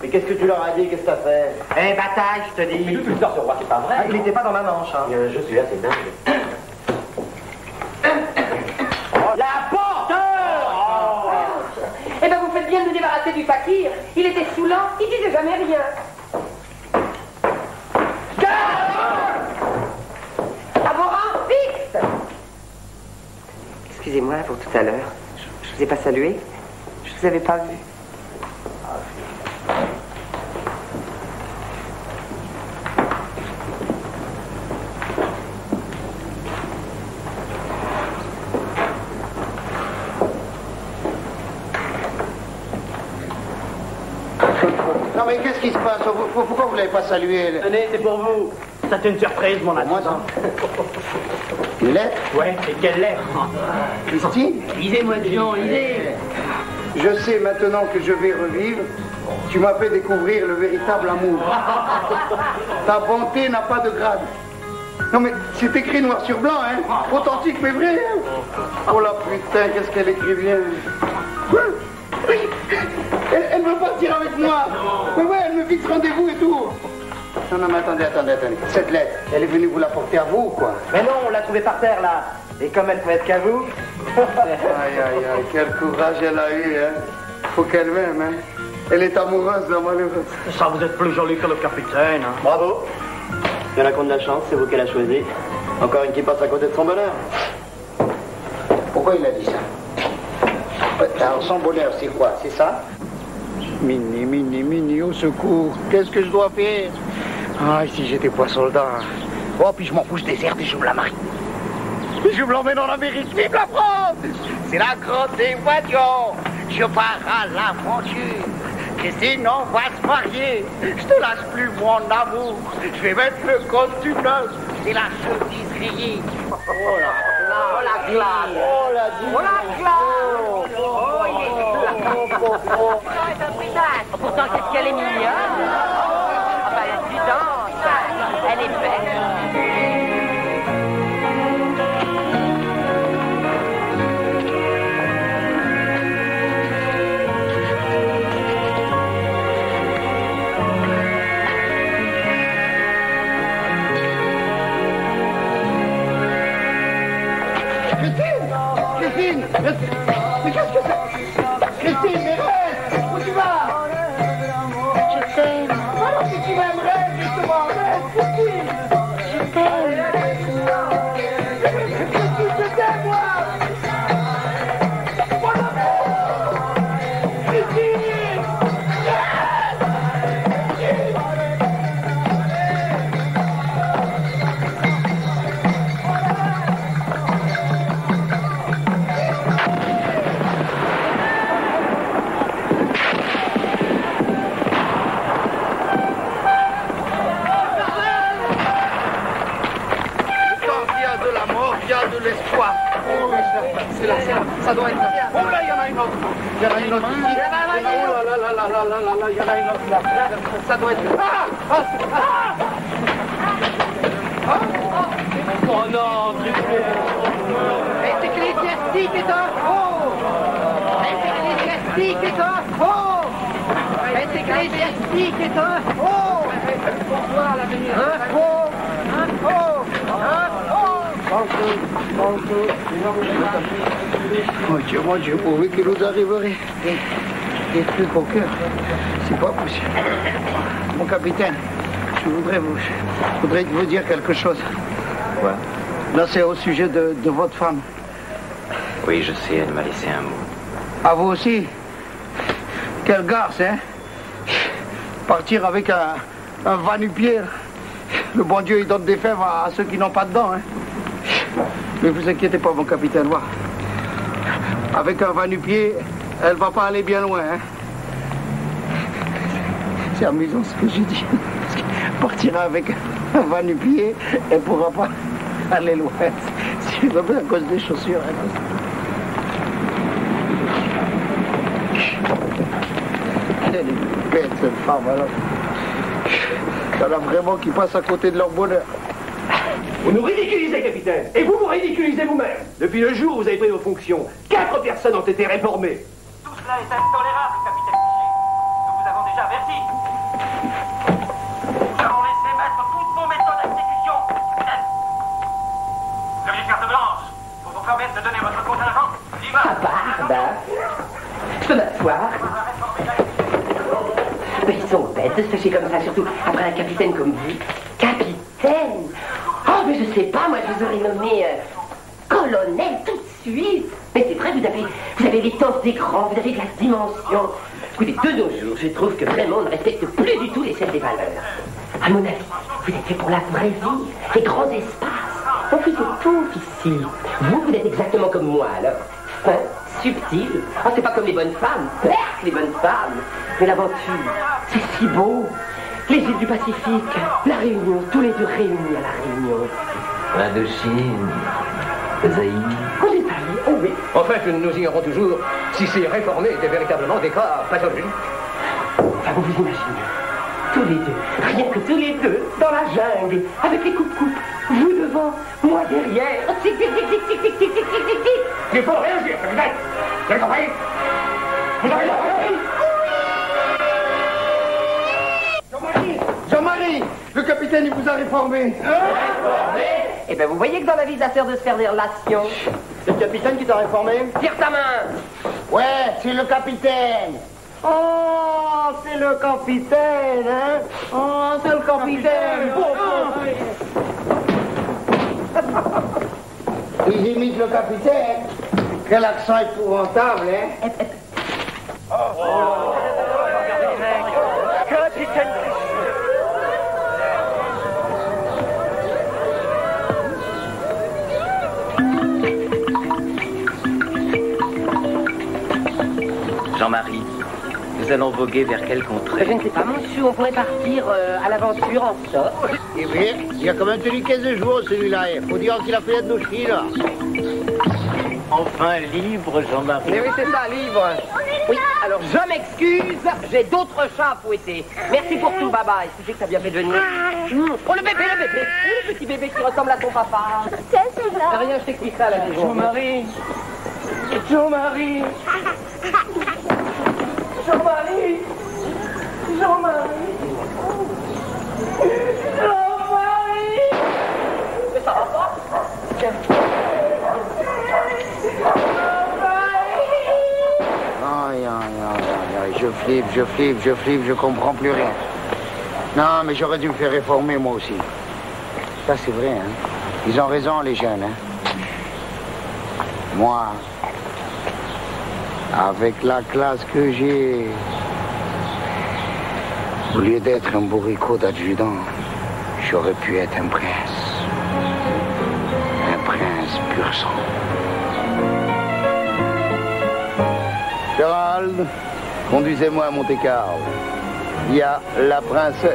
Mais qu'est-ce que tu leur as dit? Qu'est-ce que t'as fait? Eh, bataille, je te dis! Mais d'où tu le sors, ce roi, c'est pas vrai? Ah, il était pas dans ma manche, hein. Je suis là, c'est dingue. La porte! Eh ben, vous faites bien de vous débarrasser du fakir. Il était saoulant, il disait jamais rien. À vos rangs, vite! Excusez-moi pour tout à l'heure. Je vous ai pas salué. Je vous avais pas vu. Non mais qu'est-ce qui se passe? Pourquoi vous l'avez pas salué? Tenez, c'est pour vous. C'est une surprise, mon ami. Moi, ça. Une lettre? Ouais, et quelle lettre? Christine? Lisez-moi, Jean, lisez. Je sais maintenant que je vais revivre. Tu m'as fait découvrir le véritable amour. Ta bonté n'a pas de grade. Non mais c'est écrit noir sur blanc, hein? Authentique mais vrai. Hein? Oh la putain, qu'est-ce qu'elle écrit bien. Oui. Elle veut partir avec moi. Mais ouais, elle me fixe rendez-vous et tout. Non, mais attendez. Cette lettre, elle est venue vous la porter à vous, quoi. Mais non, on l'a trouvée par terre, là. Et comme elle peut être qu'à vous... Aïe, quel courage elle a eu, hein. Faut qu'elle m'aime, hein. Elle est amoureuse, la malheureuse. Ça, vous êtes plus joli que le capitaine, hein. Bravo. Il y en a qui ont de la chance, c'est vous qui l'a choisi. Encore une qui passe à côté de son bonheur. Pourquoi il a dit ça? Alors, son bonheur, c'est quoi? C'est ça? Mini, au secours. Qu'est-ce que je dois faire? Ah, si j'étais pas soldat. Oh, puis je m'en fous, je déserte et je me la marie. Je vous l'emmène en Amérique. Vive la France! C'est la grande évasion. Je pars à l'aventure. Christine, on va se marier. Je te lâche plus mon amour. Je vais mettre le costume neuf. C'est la chemise rayée. Oh la classe. Oh la classe. Oh, il est pourtant, qu'est-ce qu'elle est mignonne. Enfin, dis donc, elle est belle. Christine! Mais qu'est-ce que c'est? Christine, mais reste! Où tu vas? Je t'aime. Alors si tu m'aimerais, justement, reste, Christine! Je t'aime. Christine, je t'aime, moi! Mon amour! Christine! De l'espoir. Oh, c'est là, ça doit être là. Oh là, il y en a une autre. Il y en a une autre ici. Oh là là là là là là là là, il y en a une autre là. Ça doit être là. Oh non, est ecclésiastique est un faux. Est ecclésiastique est un faux. Est ecclésiastique est un faux. Un faux. Un faux. Un faux. Mon Dieu, pourvu qu'il nous arriverait des trucs au cœur. C'est pas possible. Mon capitaine, je voudrais vous dire quelque chose. Quoi? Là, c'est au sujet de votre femme. Oui, je sais, elle m'a laissé un mot. À vous aussi? Quelle garce, hein? Partir avec un va-nu-pied. Le bon Dieu, il donne des fèves à ceux qui n'ont pas de dents, hein? Mais vous inquiétez pas, mon capitaine, voir. Avec un va-nu-pied, elle va pas aller bien loin, hein. C'est amusant ce que j'ai dit. Parce qu'elle partira avec un va-nu-pied, elle pourra pas aller loin. C'est à cause des chaussures, hein. Elle est bête, cette femme, alors. Il y en a vraiment qui passent à côté de leur bonheur. Vous nous ridiculisez, capitaine, et vous vous ridiculisez vous-même. Depuis le jour où vous avez pris vos fonctions, 4 personnes ont été réformées. Tout cela est intolérable, capitaine Piché. Nous vous avons déjà averti. Nous avons laissé mettre toutes vos méthodes d'exécution, capitaine. Vous aviez carte blanche pour vous permettre de donner votre contingent. Ah, barbe. Je peux m'asseoir. Mais ils sont bêtes de se fâcher comme ça, surtout après un capitaine comme vous. Capitaine? Oh, mais je sais pas, moi je vous aurais nommé colonel tout de suite. Mais c'est vrai, vous avez l'étoffe des grands, vous avez de la dimension. Écoutez, de nos jours, je trouve que vraiment on ne respecte plus du tout les selles des valeurs. À mon avis, vous êtes fait pour la vraie vie, les grands espaces. On fait tout ici. Vous êtes exactement comme moi, alors. Fin, subtil. Oh, c'est pas comme les bonnes femmes. Les bonnes femmes. Mais l'aventure, c'est si beau. Les îles du Pacifique, la Réunion, tous les deux réunis à la Réunion. Indochine, Zaïre. Oh, j'ai parlé, oh oui. En fait, nous ignorons toujours si ces réformés étaient véritablement des cas pathologiques. Enfin, vous vous imaginez, tous les deux, rien que tous les deux, dans la jungle, avec les coupes-coupes, vous devant, moi derrière. Tic, tic, tic, tic, tic, tic, tic, tic, tic, tic. Il faut réagir, capitaine. Vous avez compris? Vous avez compris? Jean-Marie, le capitaine, il vous a réformé. Réformé? Eh bien, vous voyez que dans la vie, ça sert de se faire des relations. C'est le capitaine qui t'a réformé? Tire ta main. Ouais, c'est le capitaine. Oh, c'est le capitaine, hein? Oh, c'est le capitaine. Il imite le capitaine. Quel accent épouvantable, hein? Capitaine. Jean-Marie, nous allons voguer vers quelle contrée? Je ne sais pas, monsieur, on pourrait partir à l'aventure en sorte. Eh bien, il a quand même tenu 15 jours, celui-là. Il faut dire qu'il a fait la doucherie, là. Enfin libre, Jean-Marie. Mais oui, c'est ça, libre. Oui, alors je m'excuse, j'ai d'autres chats à fouetter. Merci pour tout, baba. Est-ce que t'as bien fait de venir? Oh, le bébé, le petit bébé qui ressemble à ton papa. C'est là. Rien, je t'explique ça à la maison. Jean-Marie. Jean-Marie. Jean-Marie. Jean-Marie. Jean-Marie. Mais ça va pas? Aïe, je flippe, je comprends plus rien. Non, mais j'aurais dû me faire réformer, moi aussi. Ça, c'est vrai, hein. Ils ont raison, les jeunes, hein. Moi, avec la classe que j'ai, au lieu d'être un bourricot d'adjudant, j'aurais pu être un prince. Un prince pur sang. Gérald, conduisez-moi à Monte-Carlo. Il y a la princesse.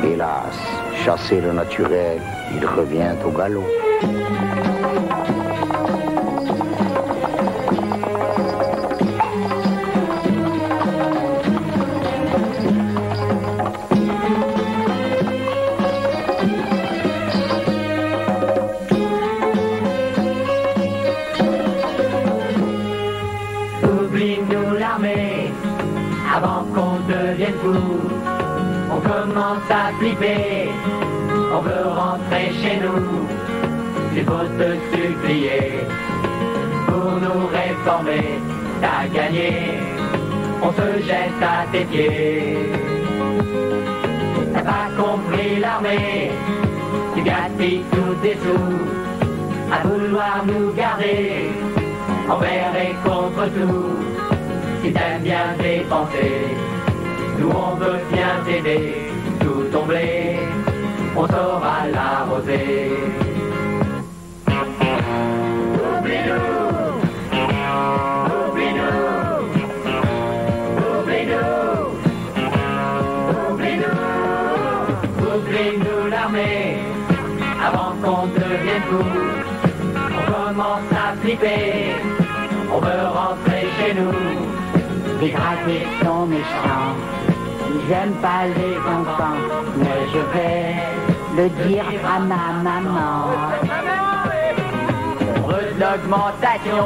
Hélas, chasser le naturel, il revient au galop. Oublie-nous l'armée avant qu'on devienne fou. On commence à flipper, on veut rentrer chez nous. Il faut te supplier pour nous réformer. T'as gagné, on se jette à tes pieds. T'as pas compris l'armée, tu gaspilles tous tes sous à vouloir nous garder envers et contre tout. Si t'aimes bien dépenser, nous on veut bien t'aider. Tout ton blé, on saura l'arroser. Oublie-nous, oublie-nous, oublie-nous, oublie-nous, oublie-nous l'armée avant qu'on devienne fou. On commence à flipper, on veut rentrer chez nous. Les gratuits sont méchants, j'aime pas les enfants, mais je vais le dire à ma maman. On veut de l'augmentation